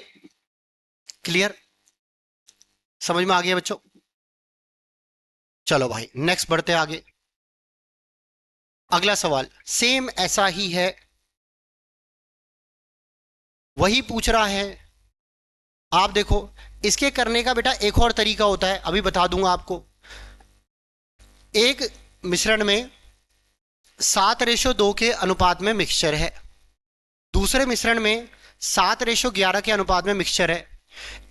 क्लियर, समझ में आ गया बच्चों? चलो भाई नेक्स्ट बढ़ते आगे। अगला सवाल सेम ऐसा ही है, वही पूछ रहा है। आप देखो इसके करने का बेटा एक और तरीका होता है, अभी बता दूंगा आपको। एक मिश्रण में 7:2 के अनुपात में मिक्सचर है, दूसरे मिश्रण में 7:11 के अनुपात में मिक्सचर है।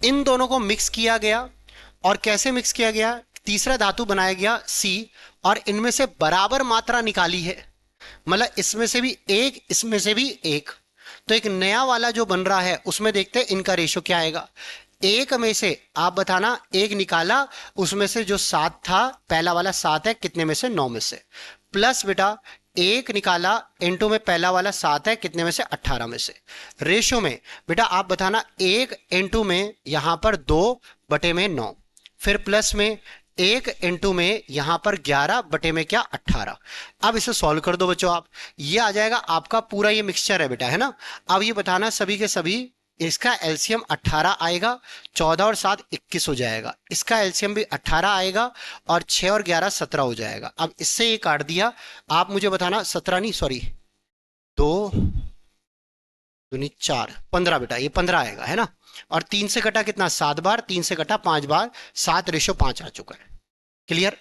इन दोनों को मिक्स किया गया, और कैसे मिक्स किया गया, तीसरा धातु बनाया गया सी, और इनमें से बराबर मात्रा निकाली है, मतलब इसमें से भी एक इसमें से भी एक। तो एक नया वाला जो बन रहा है उसमें देखते हैं इनका रेशो क्या आएगा। एक में से आप बताना, एक निकाला उसमें से जो 7 था, पहला वाला 7 है, कितने में से 9 में से, प्लस बेटा एक निकाला इनटू में पहला वाला 7 है, कितने में से 18 में से। रेशो में बेटा आप बताना, एक इनटू में यहां पर 2 बटे में 9, फिर प्लस में एक इंटू में यहां पर 11 बटे में क्या 18। अब इसे सॉल्व कर दो बच्चों आप, ये आ जाएगा आपका पूरा, ये मिक्सचर है बेटा, है ना। अब ये बताना सभी के सभी, इसका एलसीएम 18 आएगा, 14 और 7 21 हो जाएगा, इसका एलसीएम भी 18 आएगा, और 6 और 11 17 हो जाएगा। अब इससे ये काट दिया, आप मुझे बताना, 17 नहीं सॉरी, दो दूनी 4, 15 बेटा, ये 15 आएगा, है ना। और 3 से कटा कितना, 7 बार, 3 से कटा 5 बार, 7:5 आ चुका है। क्लियर।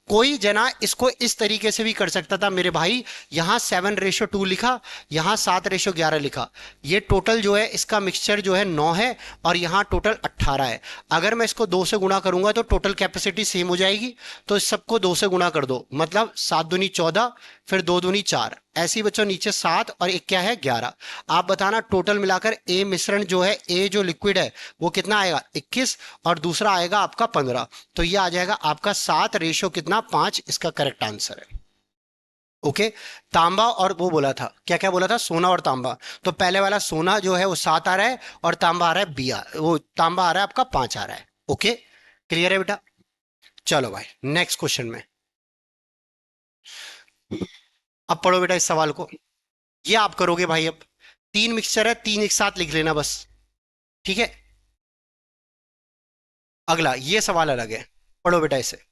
कोई जना इसको इस तरीके से भी कर सकता था मेरे भाई, यहां 7:2 लिखा, यहां 7:11 लिखा, ये टोटल जो है इसका मिक्सचर जो है 9 है, और यहां टोटल 18 है। अगर मैं इसको 2 से गुणा करूंगा तो टोटल कैपेसिटी सेम हो जाएगी, तो इस सबको 2 से गुणा कर दो, मतलब 7 दूनी 14, फिर 2 दूनी 4, ऐसे ही बच्चों नीचे 7 और एक क्या है 11। आप बताना टोटल मिलाकर ए मिश्रण जो है, ए जो लिक्विड है वो कितना आएगा 21, और दूसरा आएगा आपका 15, तो ये आ जाएगा आपका 7:कितना 5, इसका करेक्ट आंसर है। ओके। तांबा और वो बोला था, क्या क्या बोला था, सोना और तांबा। तो पहले वाला सोना जो है वो 7 आ रहा है, और तांबा आ रहा है वो तांबा आ रहा है आपका 5 आ रहा है। ओके, क्लियर है बेटा। चलो भाई नेक्स्ट क्वेश्चन में, अब पढ़ो बेटा इस सवाल को, ये आप करोगे भाई। अब 3 मिक्सचर है, 3 एक साथ लिख लेना बस, ठीक है। अगला ये सवाल अलग है, पढ़ो बेटा इसे।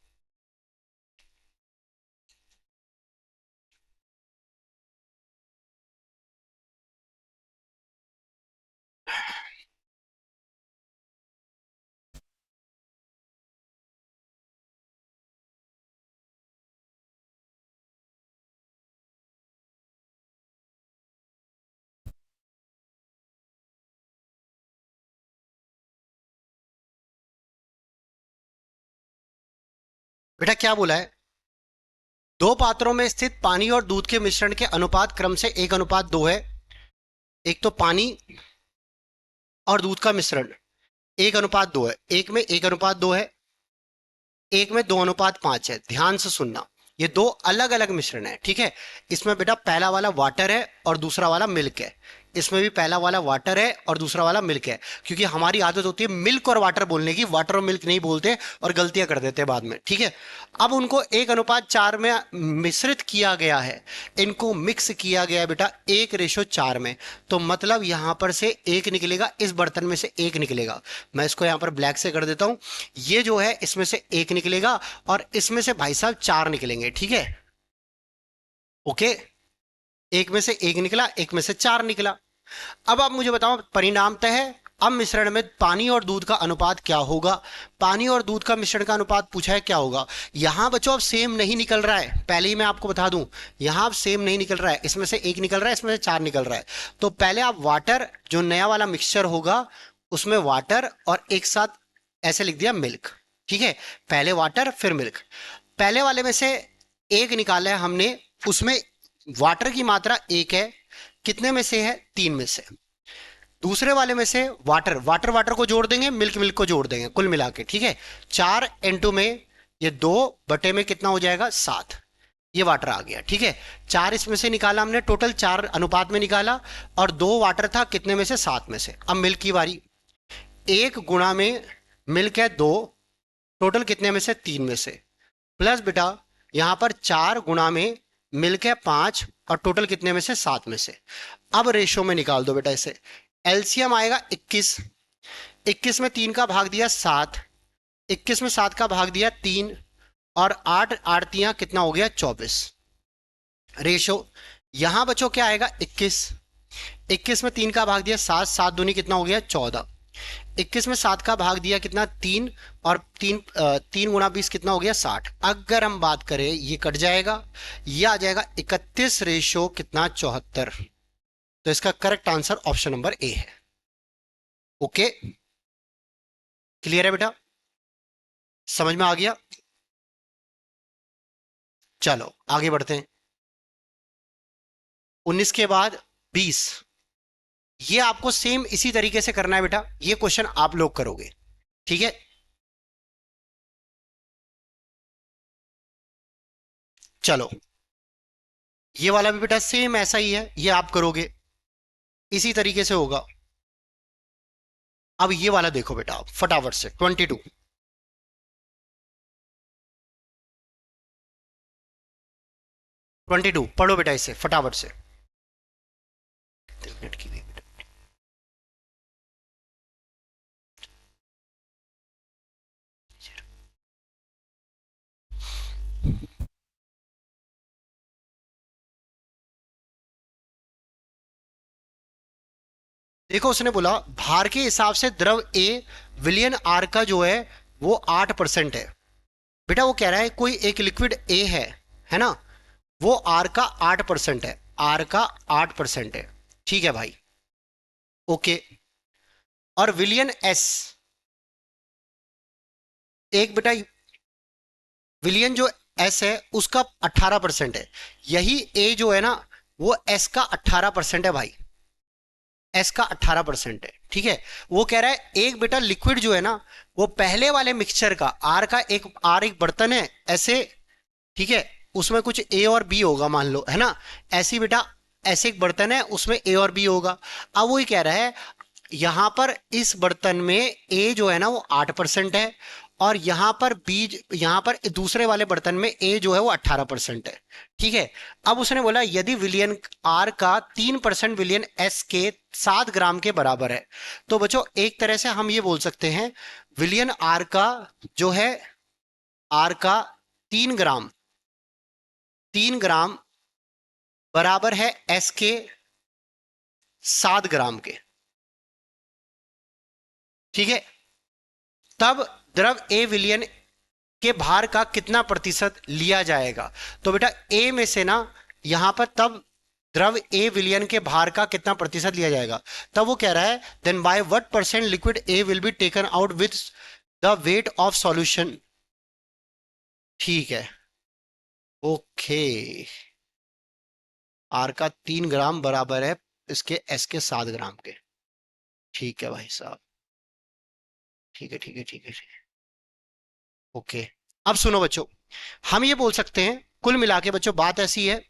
बेटा क्या बोला है, दो पात्रों में स्थित पानी और दूध के मिश्रण के अनुपात क्रम से 1:2 है। एक तो पानी और दूध का मिश्रण 1:2 है, एक में 1:2 है, एक में 2:5 है। ध्यान से सुनना, ये दो अलग अलग मिश्रण है, ठीक है। इसमें बेटा पहला वाला वाटर है और दूसरा वाला मिल्क है, इसमें भी पहला वाला वाटर है और दूसरा वाला मिल्क है, क्योंकि हमारी आदत होती है मिल्क और वाटर बोलने की, वाटर और मिल्क नहीं बोलते और गलतियां कर देते हैं बाद में, ठीक है। अब उनको 1:4 में मिश्रित किया गया है, इनको मिक्स किया गया है बेटा 1:4 में, तो मतलब यहां पर से एक निकलेगा, इस बर्तन में से एक निकलेगा। मैं इसको यहां पर ब्लैक से कर देता हूं, ये जो है इसमें से एक निकलेगा, और इसमें से भाई साहब 4 निकलेंगे, ठीक है। ओके, एक में से एक निकला, एक में से 4 निकला। अब आप मुझे बताओ परिणाम तय है, अब मिश्रण में पानी और दूध का अनुपात क्या होगा। पानी और दूध का मिश्रण का अनुपात पूछा है, क्या होगा। यहां बच्चों अब सेम नहीं निकल रहा है, पहले ही मैं आपको बता दूं, यहां अब सेम नहीं निकल रहा है, इसमें से एक निकल रहा है, इसमें से 4 निकल रहा है। तो पहले आप वाटर, जो नया वाला मिक्सचर होगा उसमें वाटर और एक साथ ऐसे लिख दिया मिल्क, ठीक है। पहले वाटर फिर मिल्क, पहले वाले में से एक निकाला है हमने, उसमें वाटर की मात्रा एक है, कितने में से है 3 में से। दूसरे वाले में से वाटर वाटर वाटर को जोड़ देंगे, मिल्क मिल्क को जोड़ देंगे, कुल मिला के, ठीक है। 4 में ये 2 बटे में कितना हो जाएगा 7, ये वाटर आ गया, ठीक है। 4 इसमें से निकाला हमने, टोटल 4 अनुपात में निकाला, और 2 वाटर था कितने में से 7 में से। अब मिल्क की बारी, 1 गुणा में मिल्क है 2, टोटल कितने में से 3 में से, प्लस बेटा यहां पर 4 गुणा में मिल्क है 5, और टोटल कितने में से 7 में से। अब रेशो में निकाल दो बेटा इसे, एलसीएम आएगा 21, 21 में 3 का भाग दिया 7, 21 में 7 का भाग दिया 3, और 8 आड़तियां कितना हो गया 24। रेशो यहां बच्चों क्या आएगा 21, 21 में 3 का भाग दिया 7, 7 दूनी कितना हो गया 14, 21 में 7 का भाग दिया कितना 3, और 3 गुणा 20 कितना हो गया 60। अगर हम बात करें ये कट जाएगा, ये आ जाएगा 31 रेशो कितना 74, तो इसका correct answer option number A है। ओके, क्लियर है बेटा, समझ में आ गया। चलो आगे बढ़ते हैं, 19 के बाद 20, ये आपको सेम इसी तरीके से करना है बेटा, ये क्वेश्चन आप लोग करोगे, ठीक है। चलो ये वाला भी बेटा सेम ऐसा ही है, ये आप करोगे इसी तरीके से होगा। अब ये वाला देखो बेटा, फटाफट से 22, 22 पढ़ो बेटा इसे फटाफट से। 3 मिनट की भी बेटा। देखो उसने बोला भार के हिसाब से द्रव ए विलियन आर का जो है वो 8% है। बेटा वो कह रहा है कोई एक लिक्विड ए है ना, वो आर का 8% है, आर का 8% है। ठीक है भाई, ओके। और विलियन एस, एक बेटा विलियन जो एस है उसका 18% है। यही ए जो है ना वो एस का 18% है भाई, एस का 18% है। ठीक है, वो कह रहा है एक बेटा लिक्विड जो है ना वो पहले वाले मिक्सचर का आर एक बर्तन है ऐसे, ठीक है, उसमें कुछ ए और बी होगा मान लो, है ना, ऐसी बेटा ऐसे एक बर्तन है उसमें ए और बी होगा। अब वो ही कह रहा है यहां पर इस बर्तन में ए जो है ना वो 8% है, और यहां पर बी, यहां पर दूसरे वाले बर्तन में ए जो है वो 18% है। ठीक है, अब उसने बोला यदि विलियन आर का 3% विलियन एस के 7 ग्राम के बराबर है, तो बच्चों एक तरह से हम ये बोल सकते हैं विलियन आर का जो है, आर का 3 ग्राम, 3 ग्राम बराबर है एस के 7 ग्राम के। ठीक है, तब द्रव ए विलियन के भार का कितना प्रतिशत लिया जाएगा। तो बेटा ए में से ना यहां पर तब द्रव ए विलियन के भार का कितना प्रतिशत लिया जाएगा, तब वो कह रहा है then by what percent liquid A will be taken out with the weight of solution. ठीक है, ओके, आर का 3 ग्राम बराबर है इसके एस के 7 ग्राम के। ठीक है भाई साहब, ठीक है ठीक है ठीक है ठीक है, ओके। अब सुनो बच्चों, हम ये बोल सकते हैं कुल मिला के बच्चों बात ऐसी है,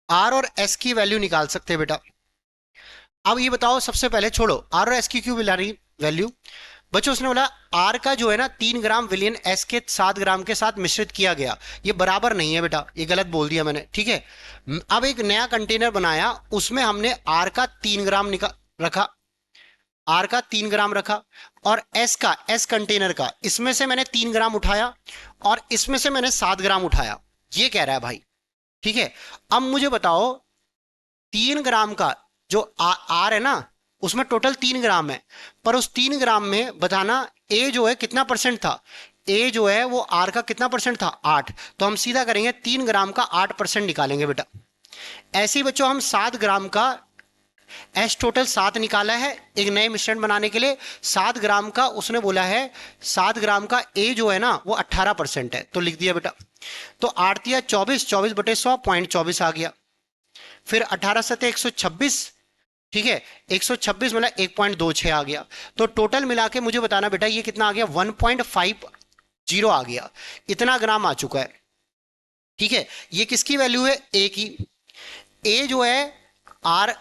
आर और एस की वैल्यू निकाल सकते हैं बेटा। अब ये बताओ सबसे पहले, छोड़ो आर और एस की क्यों मिला रही वैल्यू, बच्चों उसने बोला आर का जो है ना 3 ग्राम विलियन एस के 7 ग्राम के साथ मिश्रित किया गया, ये बराबर नहीं है बेटा, ये गलत बोल दिया मैंने। ठीक है, अब एक नया कंटेनर बनाया उसमें हमने आर का 3 ग्राम निकाल रखा, आर का 3 ग्राम रखा, और एस का, एस कंटेनर का, इसमें से मैंने 3 ग्राम उठाया और इसमें से मैंने 7 ग्राम उठाया, ये कह रहा है भाई। ठीक है, अब मुझे बताओ 3 ग्राम का जो आर है ना उसमें टोटल 3 ग्राम है, पर उस 3 ग्राम में बताना ए जो है कितना परसेंट था, ए जो है वो आर का कितना परसेंट था, 8। तो हम सीधा करेंगे 3 ग्राम का 8% निकालेंगे बेटा। ऐसे ही बच्चों हम 7 ग्राम का एस टोटल 7 निकाला है एक नए मिश्रण बनाने के लिए, 7 ग्राम का उसने बोला है, 7 ग्राम का ए जो है ना वो 18% है, तो लिख दिया बेटा। तो 8 या 24, 24/100 0.24 आ गया। फिर 18 सतह 126, ठीक है, 126 मतलब 1.26 आ गया। तो टोटल मिला के मुझे बताना बेटा ये कितना आ गया, 1.50 आ गया, इतना ग्राम आ चुका है। ठीक है, ये किसकी वैल्यू है, ए की। ए जो है आर,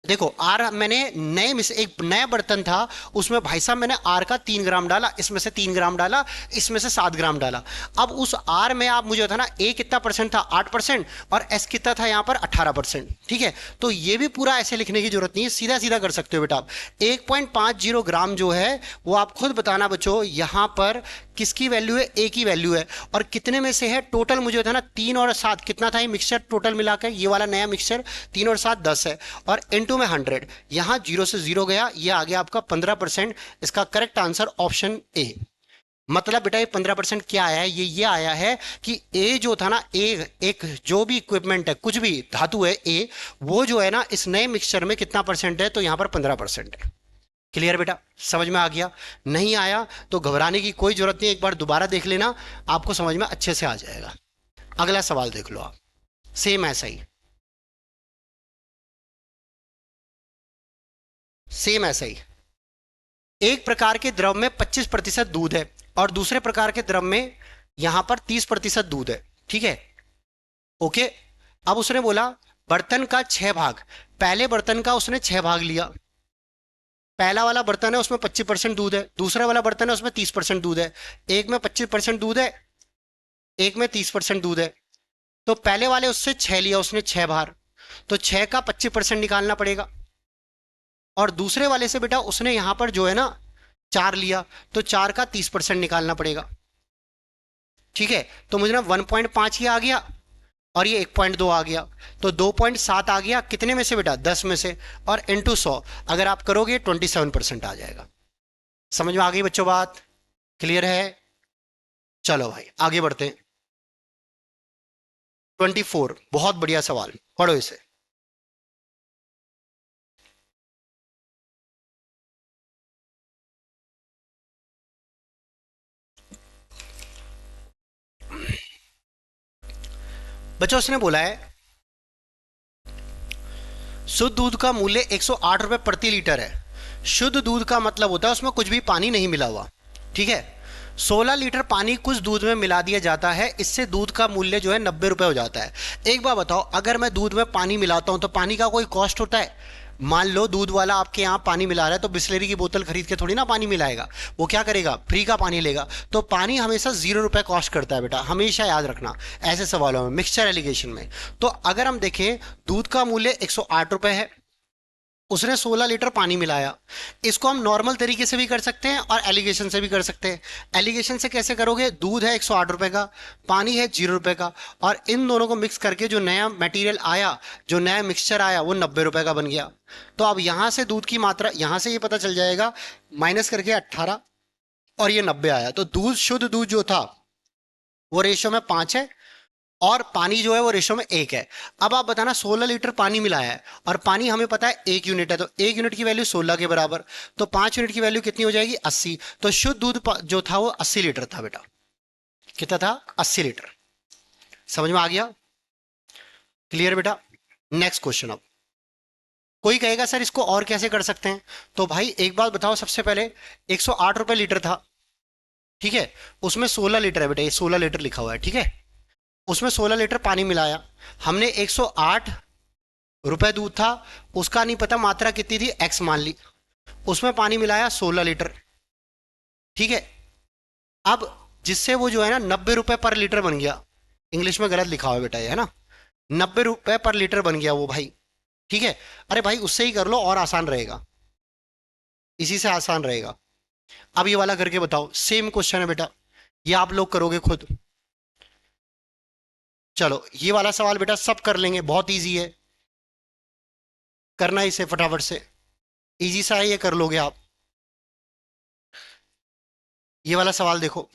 देखो आर मैंने एक नया बर्तन था उसमें भाई साहब मैंने आर का 3 ग्राम डाला, इसमें से 3 ग्राम डाला, इसमें से 7 ग्राम डाला। अब उस आर में आप मुझे बताना ए कितना परसेंट था, 8%, और एस कितना था यहाँ पर 18%। ठीक है, तो ये भी पूरा ऐसे लिखने की जरूरत नहीं है, सीधा सीधा कर सकते हो बेटा आप। 1.50 ग्राम जो है वो आप खुद बताना बच्चों यहाँ पर किसकी वैल्यू है, ए की वैल्यू है, और कितने में से है टोटल मुझे बताना, 3 और 7 कितना था ये मिक्सचर टोटल मिलाकर, ये वाला नया मिक्सचर 3 और 7 10 है, और इनटू में 100, यहां 0 से 0 गया, ये आ गया आपका 15%। इसका करेक्ट आंसर ऑप्शन ए। मतलब बेटा ये 15% क्या आया है, ये आया है कि ए जो था ना, ए एक जो भी इक्विपमेंट है, कुछ भी धातु है ए, वो जो है ना इस नए मिक्सचर में कितना परसेंट है, तो यहां पर 15% है। क्लियर बेटा, समझ में आ गया, नहीं आया तो घबराने की कोई जरूरत नहीं, एक बार दोबारा देख लेना, आपको समझ में अच्छे से आ जाएगा। अगला सवाल देख लो आप, सेम ऐसा ही, सेम ऐसा ही। एक प्रकार के द्रव में 25% दूध है और दूसरे प्रकार के द्रव में यहां पर 30% दूध है। ठीक है, ओके। अब उसने बोला बर्तन का 6 भाग, पहले बर्तन का उसने 6 भाग लिया, पहला वाला बर्तन है उसमें 25% दूध है, दूसरा वाला बर्तन है उसमें 30% दूध है, एक में 25% दूध है, एक में 30% दूध है। तो पहले वाले उससे 6 लिया उसने, 6 बार, तो 6 का 25% निकालना पड़ेगा। और दूसरे वाले से बेटा उसने यहां पर जो है ना 4 लिया, तो 4 का 30% निकालना पड़ेगा। ठीक है, तो मुझे ना 1.5 ये आ गया, और ये 1.2 आ गया, तो 2.7 आ गया कितने में से बेटा, 10 में से। और इंटू 100 अगर आप करोगे 27% आ जाएगा। समझ में आ गई बच्चों बात? क्लियर है? चलो भाई आगे बढ़ते हैं। 24, बहुत बढ़िया सवाल, पढ़ो इसे। बच्चों उसने बोला है शुद्ध दूध का मूल्य 108 रुपए प्रति लीटर है। शुद्ध दूध का मतलब होता है उसमें कुछ भी पानी नहीं मिला हुआ। ठीक है, 16 लीटर पानी कुछ दूध में मिला दिया जाता है, इससे दूध का मूल्य जो है 90 रुपए हो जाता है। एक बार बताओ, अगर मैं दूध में पानी मिलाता हूं तो पानी का कोई कॉस्ट होता है? मान लो दूध वाला आपके यहाँ पानी मिला रहा है, तो बिस्लेरी की बोतल खरीद के थोड़ी ना पानी मिलाएगा, वो क्या करेगा, फ्री का पानी लेगा। तो पानी हमेशा 0 रुपए कॉस्ट करता है बेटा, हमेशा याद रखना ऐसे सवालों में, मिक्सचर एलिगेशन में। तो अगर हम देखें, दूध का मूल्य 108 रुपए है, उसने 16 लीटर पानी मिलाया। इसको हम नॉर्मल तरीके से भी कर सकते हैं और एलिगेशन से भी कर सकते हैं। एलिगेशन से कैसे करोगे, दूध है 108 रुपए का, पानी है 0 रुपए का, और इन दोनों को मिक्स करके जो नया मटेरियल आया, जो नया मिक्सचर आया, वो 90 रुपए का बन गया। तो अब यहां से दूध की मात्रा, यहां से ये पता चल जाएगा, माइनस करके 18, और ये 90 आया, तो दूध, शुद्ध दूध जो था वो रेशो में 5 है, और पानी जो है वो रेशो में 1 है। अब आप बताना, 16 लीटर पानी मिलाया है, और पानी हमें पता है 1 यूनिट है, तो 1 यूनिट की वैल्यू 16 के बराबर, तो 5 यूनिट की वैल्यू कितनी हो जाएगी, 80। तो शुद्ध दूध जो था वो 80 लीटर था बेटा। कितना था, 80 लीटर। समझ में आ गया? क्लियर बेटा? Next question. अब कोई कहेगा सर इसको और कैसे कर सकते हैं, तो भाई एक बात बताओ, सबसे पहले 108 रुपए लीटर था, ठीक है, उसमें 16 लीटर है बेटा, ये 16 लीटर लिखा हुआ है, ठीक है, उसमें 16 लीटर पानी मिलाया, हमने 108 रुपए दूध था, उसका नहीं पता मात्रा कितनी थी, एक्स मान ली, उसमें पानी मिलाया 16 लीटर। ठीक है, अब जिससे वो जो है ना 90 रुपए पर लीटर बन गया। इंग्लिश में गलत लिखा हुआ है बेटा, ये है ना, 90 रुपए पर लीटर बन गया वो भाई। ठीक है, अरे भाई उससे ही कर लो, और आसान रहेगा, इसी से आसान रहेगा। अब ये वाला करके बताओ, सेम क्वेश्चन है बेटा, ये आप लोग करोगे खुद। चलो ये वाला सवाल बेटा सब कर लेंगे, बहुत इजी है, करना इसे फटाफट से, इजी सा है, ये कर लोगे आप। ये वाला सवाल देखो।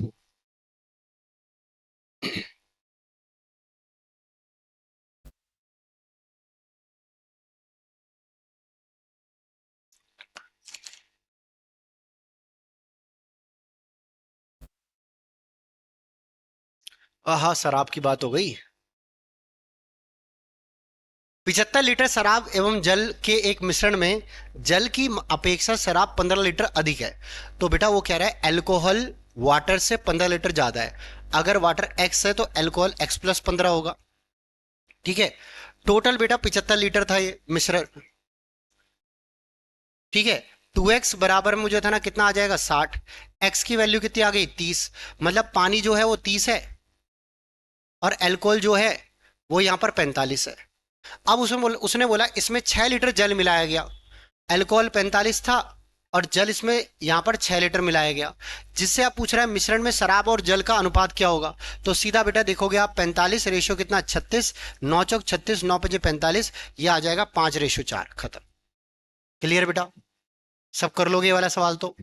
हाँ, शराब की बात हो गई। 75 लीटर शराब एवं जल के एक मिश्रण में जल की अपेक्षा शराब 15 लीटर अधिक है। तो बेटा वो कह रहा है अल्कोहल वाटर से 15 लीटर ज्यादा है। अगर वाटर एक्स है तो अल्कोहल एक्स प्लस 15 होगा। ठीक है, टोटल बेटा 75 लीटर था ये मिश्रण। ठीक है, 2x बराबर मुझे था ना कितना आ जाएगा, 60। एक्स की वैल्यू कितनी आ गई, 30। मतलब पानी जो है वो 30 है, और अल्कोहल जो है वो यहाँ पर 45 है। अब उसने बोला इसमें 6 लीटर जल मिलाया गया, अल्कोहल 45 था, और जल इसमें यहाँ पर 6 लीटर मिलाया गया, जिससे आप पूछ रहे हैं मिश्रण में शराब और जल का अनुपात क्या होगा। तो सीधा बेटा देखोगे आप, 45 रेशो कितना, 36, 9 चौक 36, 9 5 45, ये आ जाएगा 5:4, खत्म। क्लियर बेटा? सब कर लोगे ये वाला सवाल तो?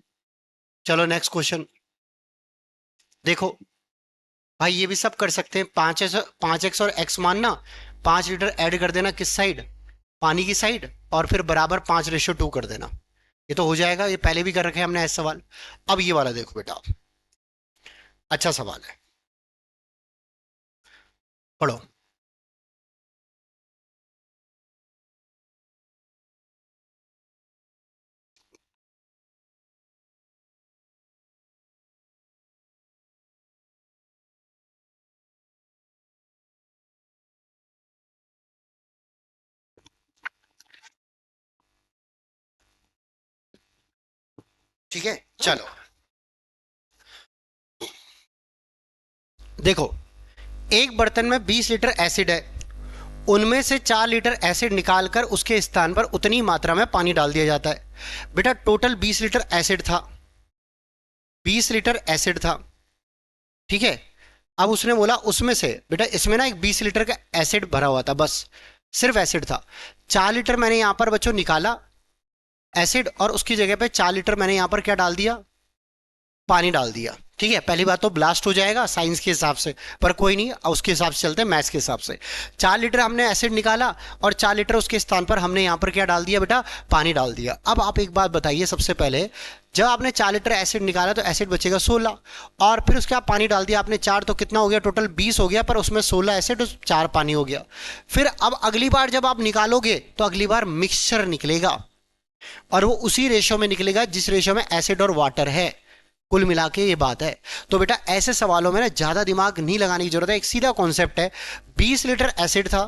चलो नेक्स्ट क्वेश्चन देखो। भाई ये भी सब कर सकते हैं, 5x और x मानना, 5 लीटर ऐड कर देना किस साइड, पानी की साइड, और फिर बराबर 5:2 कर देना, ये तो हो जाएगा, ये पहले भी कर रखे हैं हमने ऐसा सवाल। अब ये वाला देखो बेटा, अच्छा सवाल है, पढ़ो। ठीक है, चलो देखो, एक बर्तन में 20 लीटर एसिड है, उनमें से 4 लीटर एसिड निकालकर उसके स्थान पर उतनी मात्रा में पानी डाल दिया जाता है। बेटा टोटल 20 लीटर एसिड था, 20 लीटर एसिड था, ठीक है। अब उसने बोला उसमें से, बेटा इसमें ना एक 20 लीटर का एसिड भरा हुआ था, बस सिर्फ एसिड था। 4 लीटर मैंने यहां पर बच्चों निकाला एसिड, और उसकी जगह पे 4 लीटर मैंने यहां पर क्या डाल दिया, पानी डाल दिया, ठीक है। पहली बात तो ब्लास्ट हो जाएगा साइंस के हिसाब से, पर कोई नहीं, उसके हिसाब से चलते हैं, मैथ्स के हिसाब से। 4 लीटर हमने एसिड निकाला और 4 लीटर उसके स्थान पर हमने यहां पर क्या डाल दिया बेटा, पानी डाल दिया। अब आप एक बात बताइए, सबसे पहले जब आपने 4 लीटर एसिड निकाला तो एसिड बचेगा 16, और फिर उसके बाद पानी डाल दिया आपने 4, तो कितना हो गया, टोटल 20 हो गया, पर उसमें 16 एसिड और 4 पानी हो गया। फिर अब अगली बार जब आप निकालोगे तो अगली बार मिक्सचर निकलेगा, और वो उसी रेशो में निकलेगा जिस रेशो में एसिड और वाटर है। कुल मिला के ये बात है। तो बेटा ऐसे सवालों में ना ज्यादा दिमाग नहीं लगाने की जरूरत है, एक सीधा कॉन्सेप्ट है। 20 लीटर एसिड था,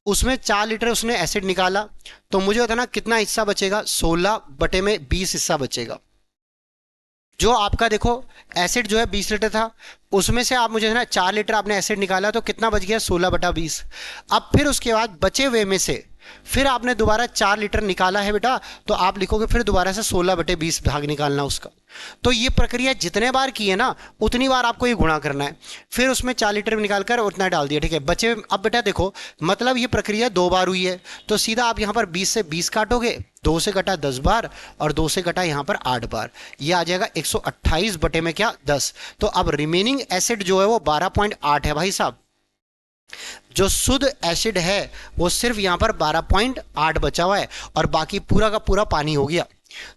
उसमें 4 लीटर उसने एसिड निकाला, तो मुझे होता ना कितना हिस्सा बचेगा, 16 बटे में 20 हिस्सा बचेगा। जो आपका देखो एसिड जो है 20 लीटर था, उसमें से आप मुझे ना 4 लीटर आपने एसिड निकाला, तो कितना बच गया, 16 बटा 20। अब फिर उसके बाद बचे हुए में से फिर आपने दोबारा 4 लीटर निकाला है बेटा, तो आप लिखोगे फिर दोबारा से 16 बटे 20 भाग निकालना उसका। तो ये प्रक्रिया जितने बार की है ना, उतनी बार आपको ये गुणा करना है। फिर उसमें 4 लीटर निकालकर उतना डाल दिया, ठीक है। बचे अब बेटा देखो, मतलब ये प्रक्रिया 2 बार हुई है, तो सीधा आप यहां पर 20 से 20 काटोगे, 2 से कटा 10 बार, और 2 से कटा यहां पर 8 बार, ये आ जाएगा 128 बटे में क्या, 10। तो अब रिमेनिंग एसिड जो है वो 12.8 है भाई साहब। जो शुद्ध एसिड है वो सिर्फ यहां पर 12.8 बचा हुआ है, और बाकी पूरा का पूरा पानी हो गया।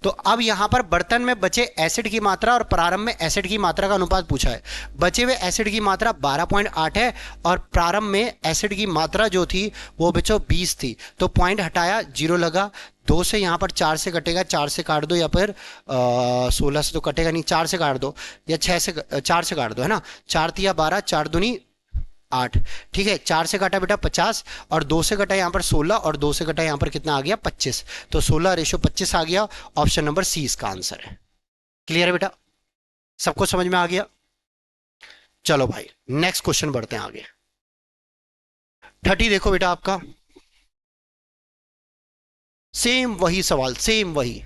तो अब यहां पर बर्तन में बचे एसिड की मात्रा और प्रारंभ में एसिड की मात्रा का अनुपात पूछा है। बचे हुए एसिड की मात्रा 12.8 है, और प्रारंभ में एसिड की मात्रा जो थी वो बच्चों 20 थी। तो पॉइंट हटाया, 0 लगा। 2 से यहां पर 4 से कटेगा, 4 से काट दो, या फिर 16 से तो कटेगा नहीं, 4 से काट दो, या 6 से 4 से काट दो, है ना। 4 तिया 12, 4 दूनी 8, ठीक है। 4 से काटा बेटा 50, और 2 से कटा यहां पर 16, और 2 से कटा यहां पर कितना आ गया, 25। तो 16:25 आ गया। ऑप्शन नंबर सी इसका आंसर है। क्लियर है बेटा, सबको समझ में आ गया। चलो भाई नेक्स्ट क्वेश्चन बढ़ते हैं आगे। 30 देखो बेटा, आपका सेम वही सवाल, सेम वही,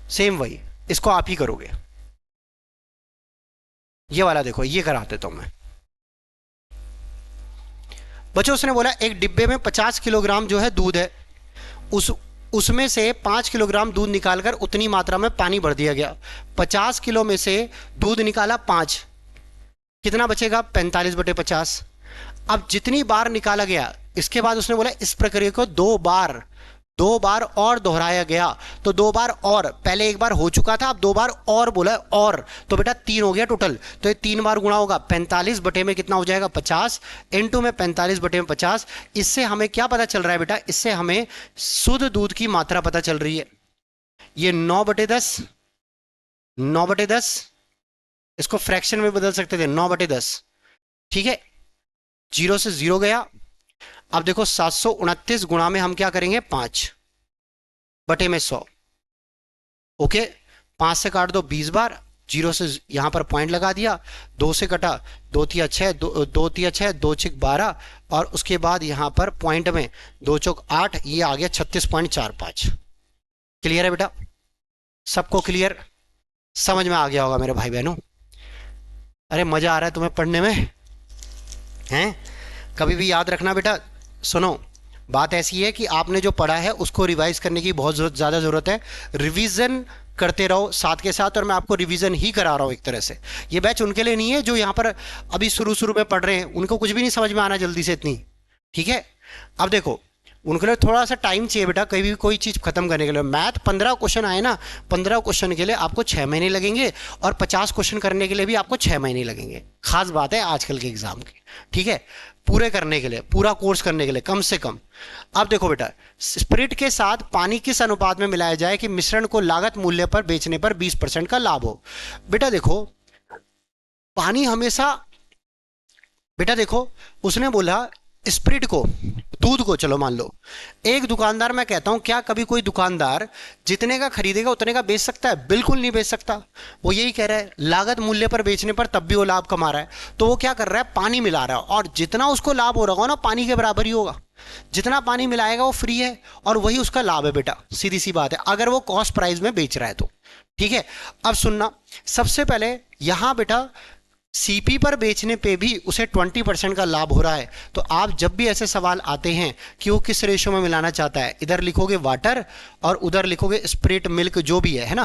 सेम वही, इसको आप ही करोगे। ये वाला देखो, ये कराते तो मैं बच्चों, उसने बोला एक डिब्बे में 50 किलोग्राम जो है दूध है, उसमें से 5 किलोग्राम दूध निकालकर उतनी मात्रा में पानी भर दिया गया। 50 किलो में से दूध निकाला 5, कितना बचेगा, 45 बटे 50। अब जितनी बार निकाला गया, इसके बाद उसने बोला इस प्रक्रिया को 2 बार और दोहराया गया। तो 2 बार और, पहले 1 बार हो चुका था, अब 2 बार और बोला, और तो बेटा 3 हो गया टोटल। तो ये 3 बार गुणा होगा, 45 बटे में कितना हो जाएगा, 50, इनटू में 45 बटे में 50। इससे हमें क्या पता चल रहा है बेटा, इससे हमें शुद्ध दूध की मात्रा पता चल रही है। ये 9 बटे 10, 9 बटे 10, इसको फ्रैक्शन में बदल सकते थे, 9 बटे 10, ठीक है। 0 से 0 गया। अब देखो 729 गुणा में हम क्या करेंगे, 5 बटे में 100, ओके। 5 से काट दो 20 बार, 0 से यहां पर पॉइंट लगा दिया, 2 से कटा 2 तिया 6, 2 तिया 6, 2 छिक 12, और उसके बाद यहां पर पॉइंट में 2 चौक 8, ये आ गया 36.45। क्लियर है बेटा, सबको क्लियर, समझ में आ गया होगा मेरे भाई बहनों। अरे मजा आ रहा है तुम्हें पढ़ने में, हैं? कभी भी याद रखना बेटा, सुनो, बात ऐसी है कि आपने जो पढ़ा है उसको रिवाइज करने की बहुत ज़्यादा ज़रूरत है। रिवीजन करते रहो साथ के साथ, और मैं आपको रिवीजन ही करा रहा हूँ एक तरह से। ये बैच उनके लिए नहीं है जो यहाँ पर अभी शुरू में पढ़ रहे हैं, उनको कुछ भी नहीं समझ में आना जल्दी से इतनी, ठीक है। अब देखो, उनके लिए थोड़ा सा टाइम चाहिए बेटा, कहीं भी कोई चीज़ खत्म करने के लिए। मैथ 15 क्वेश्चन आए ना, 15 क्वेश्चन के लिए आपको 6 महीने लगेंगे, और 50 क्वेश्चन करने के लिए भी आपको 6 महीने लगेंगे। खास बात है आजकल के एग्जाम की, ठीक है, पूरे करने के लिए, पूरा कोर्स करने के लिए कम से कम। अब देखो बेटा, स्पिरिट के साथ पानी किस अनुपात में मिलाया जाए कि मिश्रण को लागत मूल्य पर बेचने पर 20% का लाभ हो। बेटा देखो, पानी हमेशा, बेटा देखो उसने बोला स्प्रिट को, दूध को, चलो मान लो एक दुकानदार, मैं कहता हूं क्या कभी कोई दुकानदार जितने का खरीदेगा उतने का बेच सकता है? बिल्कुल नहीं बेच सकता। वो यही कह रहा है लागत मूल्य पर बेचने पर तब भी वो लाभ कमा रहा है। तो वो क्या कर रहा है, पानी मिला रहा है, और जितना उसको लाभ हो रहा होगा ना पानी के बराबर ही होगा। जितना पानी मिलाएगा वो फ्री है, और वही उसका लाभ है बेटा, सीधी सी बात है, अगर वो कॉस्ट प्राइस में बेच रहा है तो। ठीक है, अब सुनना, सबसे पहले यहां बेटा सीपी पर बेचने पे भी उसे 20% का लाभ हो रहा है। तो आप जब भी ऐसे सवाल आते हैं कि वो किस रेशो में मिलाना चाहता है, इधर लिखोगे वाटर और उधर लिखोगे स्प्रिट मिल्क जो भी है ना।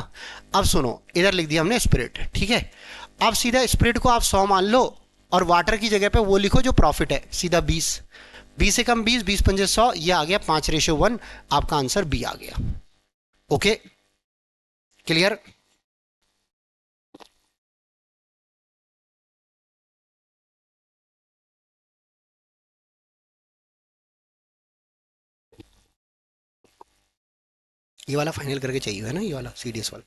अब सुनो, इधर लिख दिया हमने स्प्रिट, ठीक है। अब सीधा स्प्रिट को आप 100 मान लो, और वाटर की जगह पे वो लिखो जो प्रॉफिट है, सीधा 20, 20 से कम 20, 20 पंजे 100, ये आ गया 5:1। आपका आंसर बी आ गया। Okay, clear? ये वाला फाइनल करके चाहिए है ना, ये वाला सीडीएस वाला।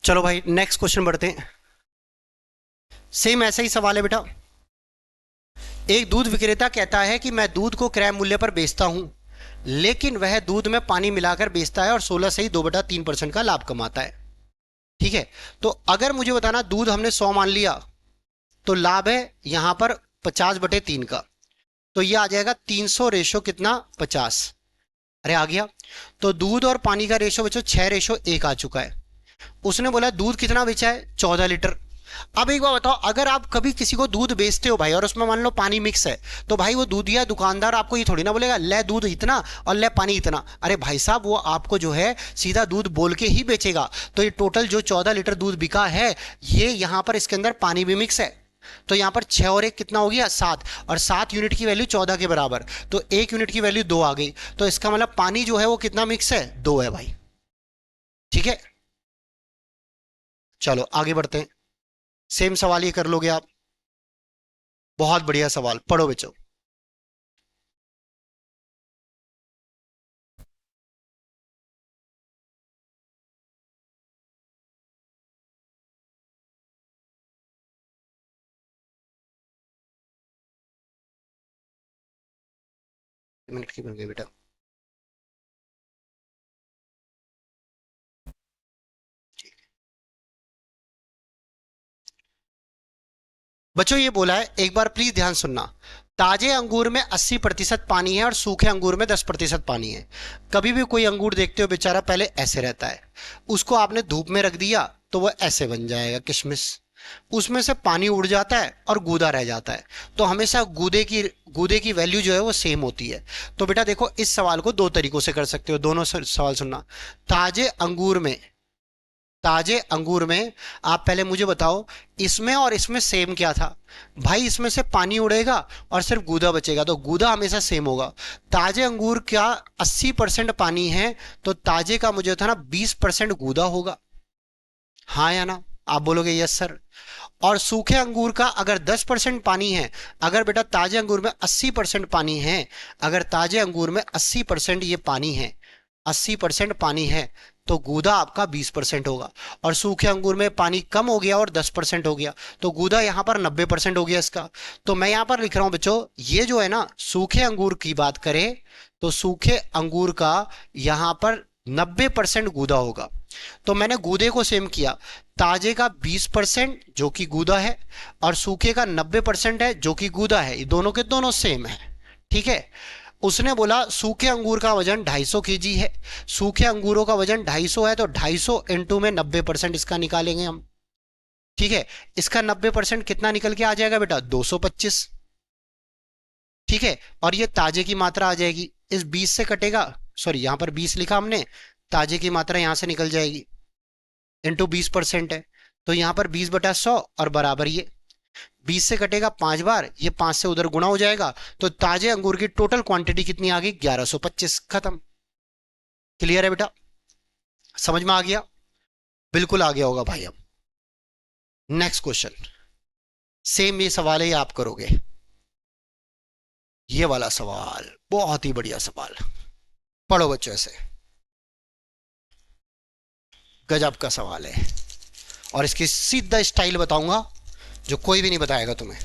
चलो भाई नेक्स्ट क्वेश्चन बढ़ते हैं। सेम ऐसा ही सवाल है बेटा। एक दूध विक्रेता कहता है कि मैं दूध को क्रय मूल्य पर बेचता हूं, लेकिन वह दूध में पानी मिलाकर बेचता है और 16 से ही 2/3% का लाभ कमाता है। ठीक है, तो अगर मुझे बताना, दूध हमने 100 मान लिया, तो लाभ है यहां पर 50/3 का, तो ये आ जाएगा 300 रेशो कितना, 50। अरे आ गया। तो दूध और पानी का रेशो बच्चों 6:1 आ चुका है। उसने बोला दूध कितना बेचा है, 14 लीटर। अब एक बार बताओ, अगर आप कभी किसी को दूध बेचते हो भाई और उसमें मान लो पानी मिक्स है, तो भाई वो दूध या दुकानदार आपको ये थोड़ी ना बोलेगा ले दूध इतना और ले पानी इतना। अरे भाई साहब, वो आपको जो है सीधा दूध बोल के ही बेचेगा। तो ये टोटल जो 14 लीटर दूध बिका है, ये यहां पर इसके अंदर पानी भी मिक्स है। तो यहां पर 6 और 1 कितना हो गया, 7, और 7 यूनिट की वैल्यू 14 के बराबर, तो 1 यूनिट की वैल्यू 2 आ गई। तो इसका मतलब पानी जो है वो कितना मिक्स है, 2 है भाई। ठीक है, चलो आगे बढ़ते हैं। सेम सवाल ये कर लोगे आप? बहुत बढ़िया सवाल, पढ़ो बच्चों। मिनट की बन गई बेटा। बच्चों ये बोला है, एक बार प्लीज ध्यान सुनना। ताजे अंगूर में 80% पानी है और सूखे अंगूर में 10% पानी है। कभी भी कोई अंगूर देखते हो बेचारा पहले ऐसे रहता है, उसको आपने धूप में रख दिया तो वह ऐसे बन जाएगा किशमिश। उसमें से पानी उड़ जाता है और गूदा रह जाता है। तो हमेशा गूदे की वैल्यू जो है वो सेम होती है। तो बेटा देखो, इस सवाल को दो तरीकों से कर सकते हो, दोनों सवाल सुनना। ताजे अंगूर में, ताजे अंगूर में आप पहले मुझे बताओ, इसमें और इसमें सेम क्या था? भाई इसमें से पानी उड़ेगा और सिर्फ गूदा बचेगा, तो गूदा हमेशा सेम होगा। ताजे अंगूर क्या 80% पानी है, तो ताजे का मुझे था ना 20% गूदा होगा। हाँ या ना? आप बोलोगे यस सर। और सूखे अंगूर का अगर 10% पानी है, अगर बेटा ताजे अंगूर में 80% पानी है, अगर ताजे अंगूर में 80% ये पानी है, 80% पानी है, तो गूदा आपका 20% होगा। और सूखे अंगूर में पानी कम हो गया और 10% हो गया, तो गूदा यहां पर 90% हो गया इसका। तो मैं यहां पर लिख रहा हूं बच्चों, ये जो है ना सूखे अंगूर की बात करें, तो सूखे अंगूर का यहां पर 90% गूदा होगा। तो मैंने गूदे को सेम किया, ताजे का 20% जो कि गूदा है, और सूखे का 90% है जो कि गूदा है, ये दोनों के दोनों सेम है। ठीक है, उसने बोला सूखे अंगूर का वजन 250 केजी है। सूखे अंगूरों का वजन 250 है, तो 250 इंटू में 90% इसका निकालेंगे हम। ठीक है, इसका 90% कितना निकल के आ जाएगा बेटा, 225। ठीक है, और ये ताजे की मात्रा आ जाएगी, इस 20 से कटेगा, सॉरी यहां पर 20 लिखा हमने, ताजे की मात्रा यहां से निकल जाएगी, इंटू 20% है, तो यहां पर 20/100 और बराबर ये 20 से कटेगा 5 बार, ये 5 से उधर गुणा हो जाएगा। तो ताजे अंगूर की टोटल क्वांटिटी कितनी आ गई, 1125। खत्म। क्लियर है बेटा? समझ में आ गया? बिल्कुल आ गया होगा भाई। अब नेक्स्ट क्वेश्चन, सेम ये सवाल है, ये आप करोगे। ये वाला सवाल बहुत ही बढ़िया सवाल, पढ़ो बच्चों ऐसे, गजब का सवाल है, और इसकी सीधा स्टाइल बताऊंगा जो कोई भी नहीं बताएगा तुम्हें।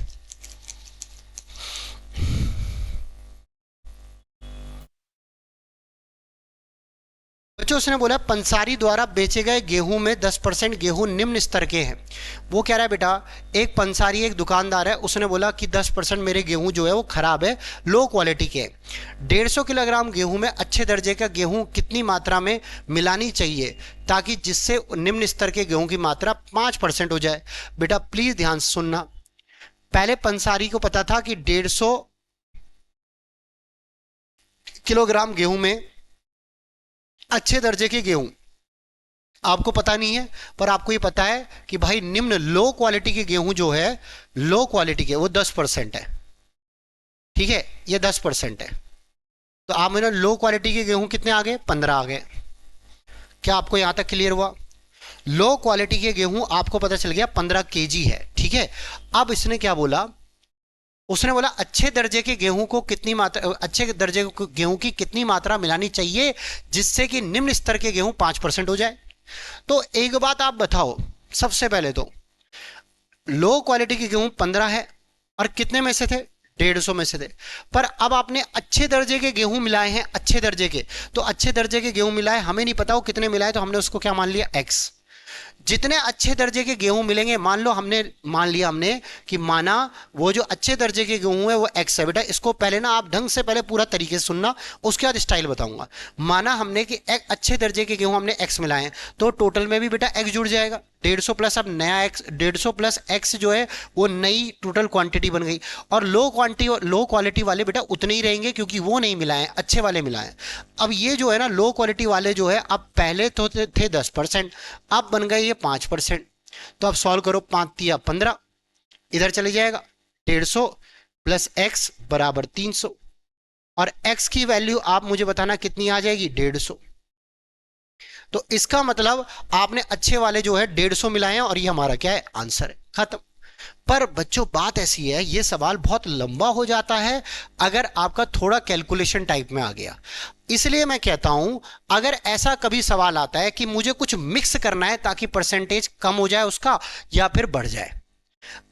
बच्चों उसने बोला पंसारी द्वारा बेचे गए गेहूं में 10% गेहूं निम्न स्तर के हैं। वो कह रहा है बेटा, एक पंसारी एक दुकानदार है, उसने बोला कि 10% मेरे गेहूं जो है वो खराब है, लो क्वालिटी के हैं। 150 किलोग्राम गेहूं में अच्छे दर्जे का गेहूं कितनी मात्रा में मिलानी चाहिए ताकि जिससे निम्न स्तर के गेहूं की मात्रा 5% हो जाए। बेटा प्लीज ध्यान से सुनना, पहले पंसारी को पता था कि 150 किलोग्राम गेहूं में अच्छे दर्जे के गेहूं, आपको पता नहीं है पर आपको ये पता है कि भाई निम्न लो क्वालिटी के गेहूं जो है, लो क्वालिटी के, वो 10% है। ठीक है, ये 10% है। तो आप मेरा लो क्वालिटी के गेहूं कितने आ गए? 15 आ गए। क्या आपको यहां तक क्लियर हुआ? लो क्वालिटी के गेहूं आपको पता चल गया 15 केजी है। ठीक है, अब इसने क्या बोला, उसने बोला अच्छे दर्जे के गेहूं को कितनी मात्रा, अच्छे दर्जे के गेहूं की कितनी मात्रा मिलानी चाहिए जिससे कि निम्न स्तर के गेहूं 5% हो जाए। तो एक बात आप बताओ, सबसे पहले तो लो क्वालिटी के गेहूं 15 है और कितने में से थे? 150 में से थे। पर अब आपने अच्छे दर्जे के गेहूं मिलाए हैं, अच्छे दर्जे के, तो अच्छे दर्जे के गेहूं मिलाए, हमें नहीं पता वो कितने मिलाए, तो हमने उसको क्या मान लिया? एक्स। जितने अच्छे दर्जे के गेहूं मिलेंगे, मान लो हमने मान लिया, हमने कि माना वो जो अच्छे दर्जे के गेहूं है वो एक्स है। बेटा इसको पहले ना आप ढंग से पहले पूरा तरीके से सुनना, उसके बाद स्टाइल बताऊंगा। माना हमने कि अच्छे दर्जे के गेहूं हमने एक्स मिलाए हैं, तो टोटल में भी बेटा एक्स जुड़ जाएगा। 150 प्लस अब नया एक्स, 150 प्लस एक्स जो है वो नई टोटल क्वांटिटी बन गई। और लो क्वालिटी वाले बेटा उतने ही रहेंगे क्योंकि वो नहीं मिलाए, अच्छे वाले मिलाए। अब ये जो है ना लो क्वालिटी वाले जो है, अब पहले तो थे 10%, अब बन गए ये 5%। तो अब सॉल्व करो, 5 या 15 इधर चले जाएगा, 150 प्लस एक्स बराबर 300, और एक्स की वैल्यू आप मुझे बताना कितनी आ जाएगी? 150। तो इसका मतलब आपने अच्छे वाले जो है 150 मिलाए हैं और ये हमारा क्या है? आंसर है, खत्म। पर बच्चों बात ऐसी है, ये सवाल बहुत लंबा हो जाता है अगर आपका थोड़ा कैलकुलेशन टाइप में आ गया। इसलिए मैं कहता हूं, अगर ऐसा कभी सवाल आता है कि मुझे कुछ मिक्स करना है ताकि परसेंटेज कम हो जाए उसका या फिर बढ़ जाए,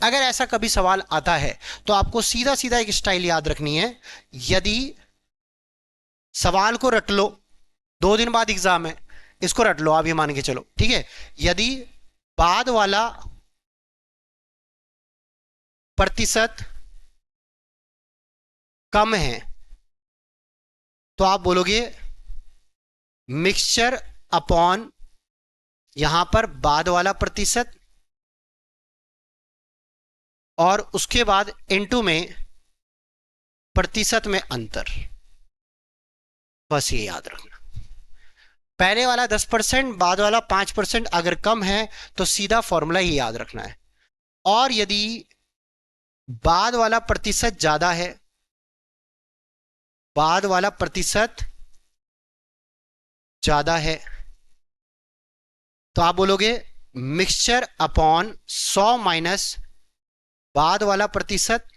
अगर ऐसा कभी सवाल आता है तो आपको सीधा सीधा एक स्टाइल याद रखनी है। यदि सवाल को रट लो, 2 दिन बाद एग्जाम है, इसको रट लो आप, ये मान के चलो, ठीक है। यदि बाद वाला प्रतिशत कम है तो आप बोलोगे मिक्सचर अपॉन यहां पर बाद वाला प्रतिशत, और उसके बाद इनटू में प्रतिशत में अंतर। बस ये याद रखना, पहले वाला 10%, बाद वाला 5% अगर कम है तो सीधा फॉर्मूला ही याद रखना है। और यदि बाद वाला प्रतिशत ज्यादा है, बाद वाला प्रतिशत ज्यादा है, तो आप बोलोगे मिक्सचर अपॉन 100 माइनस बाद वाला प्रतिशत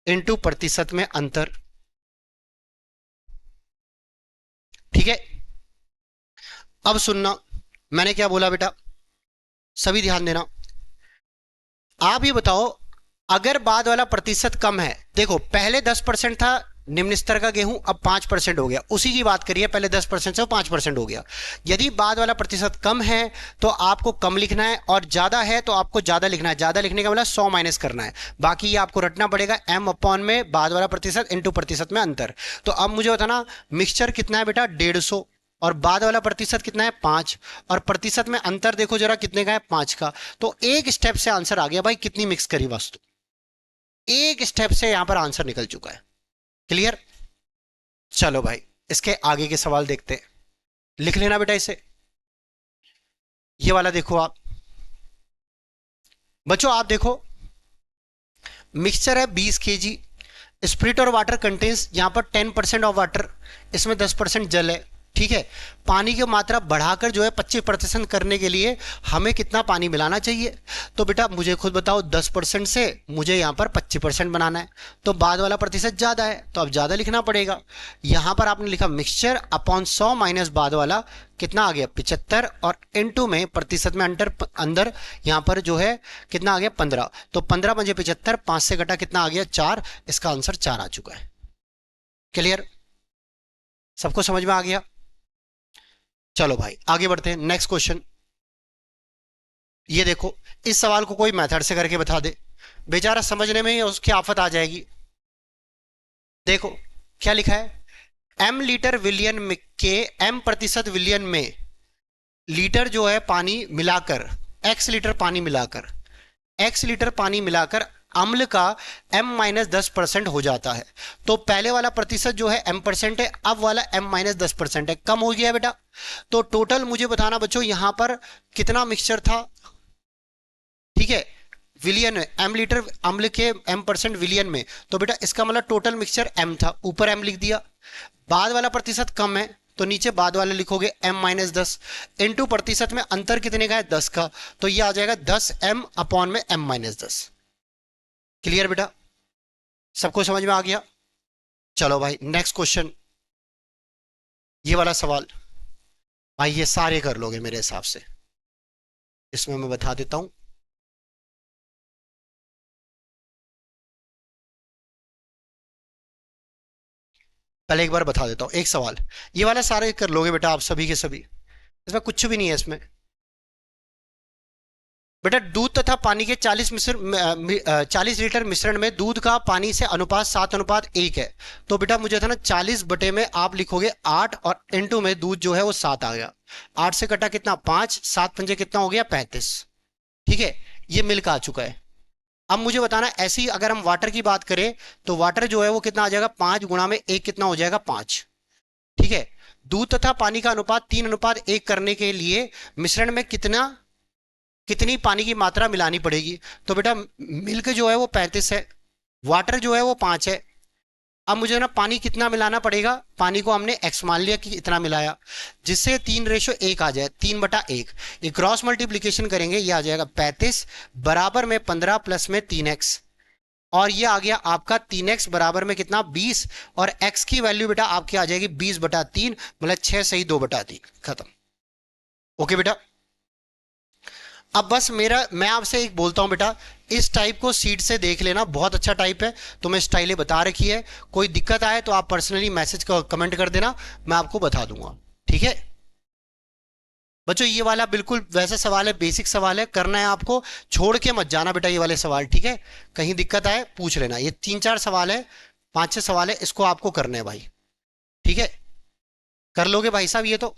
इनटू प्रतिशत में अंतर। ठीक है, अब सुनना मैंने क्या बोला बेटा, सभी ध्यान देना। आप ये बताओ, अगर बाद वाला प्रतिशत कम है, देखो पहले 10% था निम्न स्तर का गेहूं, अब 5% हो गया, उसी की बात करिए, पहले 10% से वो 5% हो गया। यदि बाद वाला प्रतिशत कम है तो आपको कम लिखना है, और ज्यादा है तो आपको ज्यादा लिखना है। ज्यादा लिखने का मतलब 100 माइनस करना है, बाकी ये आपको रटना पड़ेगा, m अपॉन में बाद वाला प्रतिशत इंटू प्रतिशत में अंतर। तो अब मुझे बताना मिक्सचर कितना है बेटा? 150, और बाद वाला प्रतिशत कितना है? 5, और प्रतिशत में अंतर देखो जरा कितने का है? 5 का। तो एक स्टेप से आंसर आ गया भाई, कितनी मिक्स करी वस्तु, एक स्टेप से यहां पर आंसर निकल चुका है। क्लियर? चलो भाई इसके आगे के सवाल देखते हैं, लिख लेना बेटा इसे। ये वाला देखो आप बच्चों, आप देखो मिक्सचर है 20 केजी, स्प्रिट और वाटर कंटेन्स यहां पर 10% ऑफ वाटर, इसमें 10% जल है। ठीक है, पानी की मात्रा बढ़ाकर जो है 25% करने के लिए हमें कितना पानी मिलाना चाहिए? तो बेटा मुझे खुद बताओ, 10% से मुझे यहाँ पर 25% बनाना है, तो बाद वाला प्रतिशत ज़्यादा है तो अब ज़्यादा लिखना पड़ेगा। यहाँ पर आपने लिखा मिक्सचर अपॉन 100 माइनस बाद वाला, कितना आ गया? 75, और इनटू में प्रतिशत में अंदर यहाँ पर जो है कितना आ गया? 15। तो 15 पंजे 75, 5 से घटा कितना आ गया? 4। इसका आंसर 4 आ चुका है। क्लियर? सबको समझ में आ गया? चलो भाई आगे बढ़ते हैं, नेक्स्ट क्वेश्चन। ये देखो, इस सवाल को कोई मेथड से करके बता दे, बेचारा समझने में ही उसकी आफत आ जाएगी। देखो क्या लिखा है, एम लीटर विलियन में के एम प्रतिशत विलियन में लीटर जो है पानी मिलाकर, एक्स लीटर पानी मिलाकर, एक्स लीटर पानी मिलाकर अम्ल का m-10% हो जाता है। तो पहले वाला प्रतिशत जो है m% है, अब वाला m-10% है, कम हो गया बेटा। तो टोटल मुझे बताना बच्चों यहां पर कितना मिक्सचर था, ठीक है, विलियन में, एम लीटर अम्ल के m% विलियन में, तो बेटा इसका मतलब टोटल मिक्सचर m था, ऊपर m लिख दिया। बाद वाला प्रतिशत कम है तो नीचे बाद वाला लिखोगे m-10 इंटू प्रतिशत में अंतर कितने का है, 10 का, तो ये आ जाएगा 10m अपॉन में m-10। क्लियर बेटा, सबको समझ में आ गया? चलो भाई नेक्स्ट क्वेश्चन, ये वाला सवाल भाई ये सारे कर लोगे मेरे हिसाब से, इसमें मैं बता देता हूं। पहले एक बार बता देता हूं एक सवाल, ये वाला सारे कर लोगे बेटा आप सभी के सभी, इसमें कुछ भी नहीं है इसमें। बेटा दूध तथा पानी के 40 लीटर मिश्रण में दूध का पानी से अनुपात 7:1 है। तो बेटा मुझे था ना 40 बटे में आप लिखोगे 8 और इंटू में दूध जो है वो 7 आ गया, 8 से कटा कितना 5, 7 पंजे कितना हो गया 35। ठीक है, ये मिल का आ चुका है। अब मुझे बताना ऐसी अगर हम वाटर की बात करें तो वाटर जो है वो कितना आ जाएगा, 5 गुणा में 1 कितना हो जाएगा 5। ठीक है, दूध तथा पानी का अनुपात 3:1 करने के लिए मिश्रण में कितनी पानी की मात्रा मिलानी पड़ेगी। तो बेटा मिल्क जो है वो 35 है, वाटर जो है वो 5 है। अब मुझे ना पानी कितना मिलाना पड़ेगा, पानी को हमने x मान लिया कि इतना मिलाया, जिससे 3:1 आ जाए, 3/1। ये क्रॉस मल्टीप्लीकेशन करेंगे, ये आ जाएगा 35 बराबर में 15 प्लस में 3x, और ये आ गया आपका 3x बराबर में कितना 20, और x की वैल्यू बेटा आपकी आ जाएगी 20/3, मतलब 6 सही 2/3, खत्म। ओके बेटा, अब बस मैं आपसे एक बोलता हूं बेटा, इस टाइप को सीट से देख लेना, बहुत अच्छा टाइप है, तो मैं स्टाइलें बता रखी है। कोई दिक्कत आए तो आप पर्सनली मैसेज कमेंट कर देना, मैं आपको बता दूंगा। ठीक है बच्चों, ये वाला बिल्कुल वैसा सवाल है, बेसिक सवाल है, करना है आपको, छोड़ के मत जाना बेटा ये वाले सवाल। ठीक है, कहीं दिक्कत आए पूछ लेना, ये 3-4 सवाल है, 5-6 सवाल है, इसको आपको करना है भाई। ठीक है, कर लोगे भाई साहब, ये तो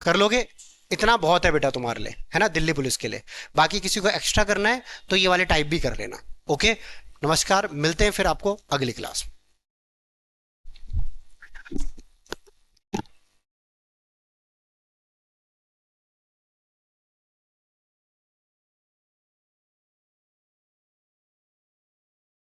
कर लोगे, इतना बहुत है बेटा तुम्हारे लिए, है ना, दिल्ली पुलिस के लिए। बाकी किसी को एक्स्ट्रा करना है तो ये वाले टाइप भी कर लेना। ओके, नमस्कार, मिलते हैं फिर आपको अगली क्लास में।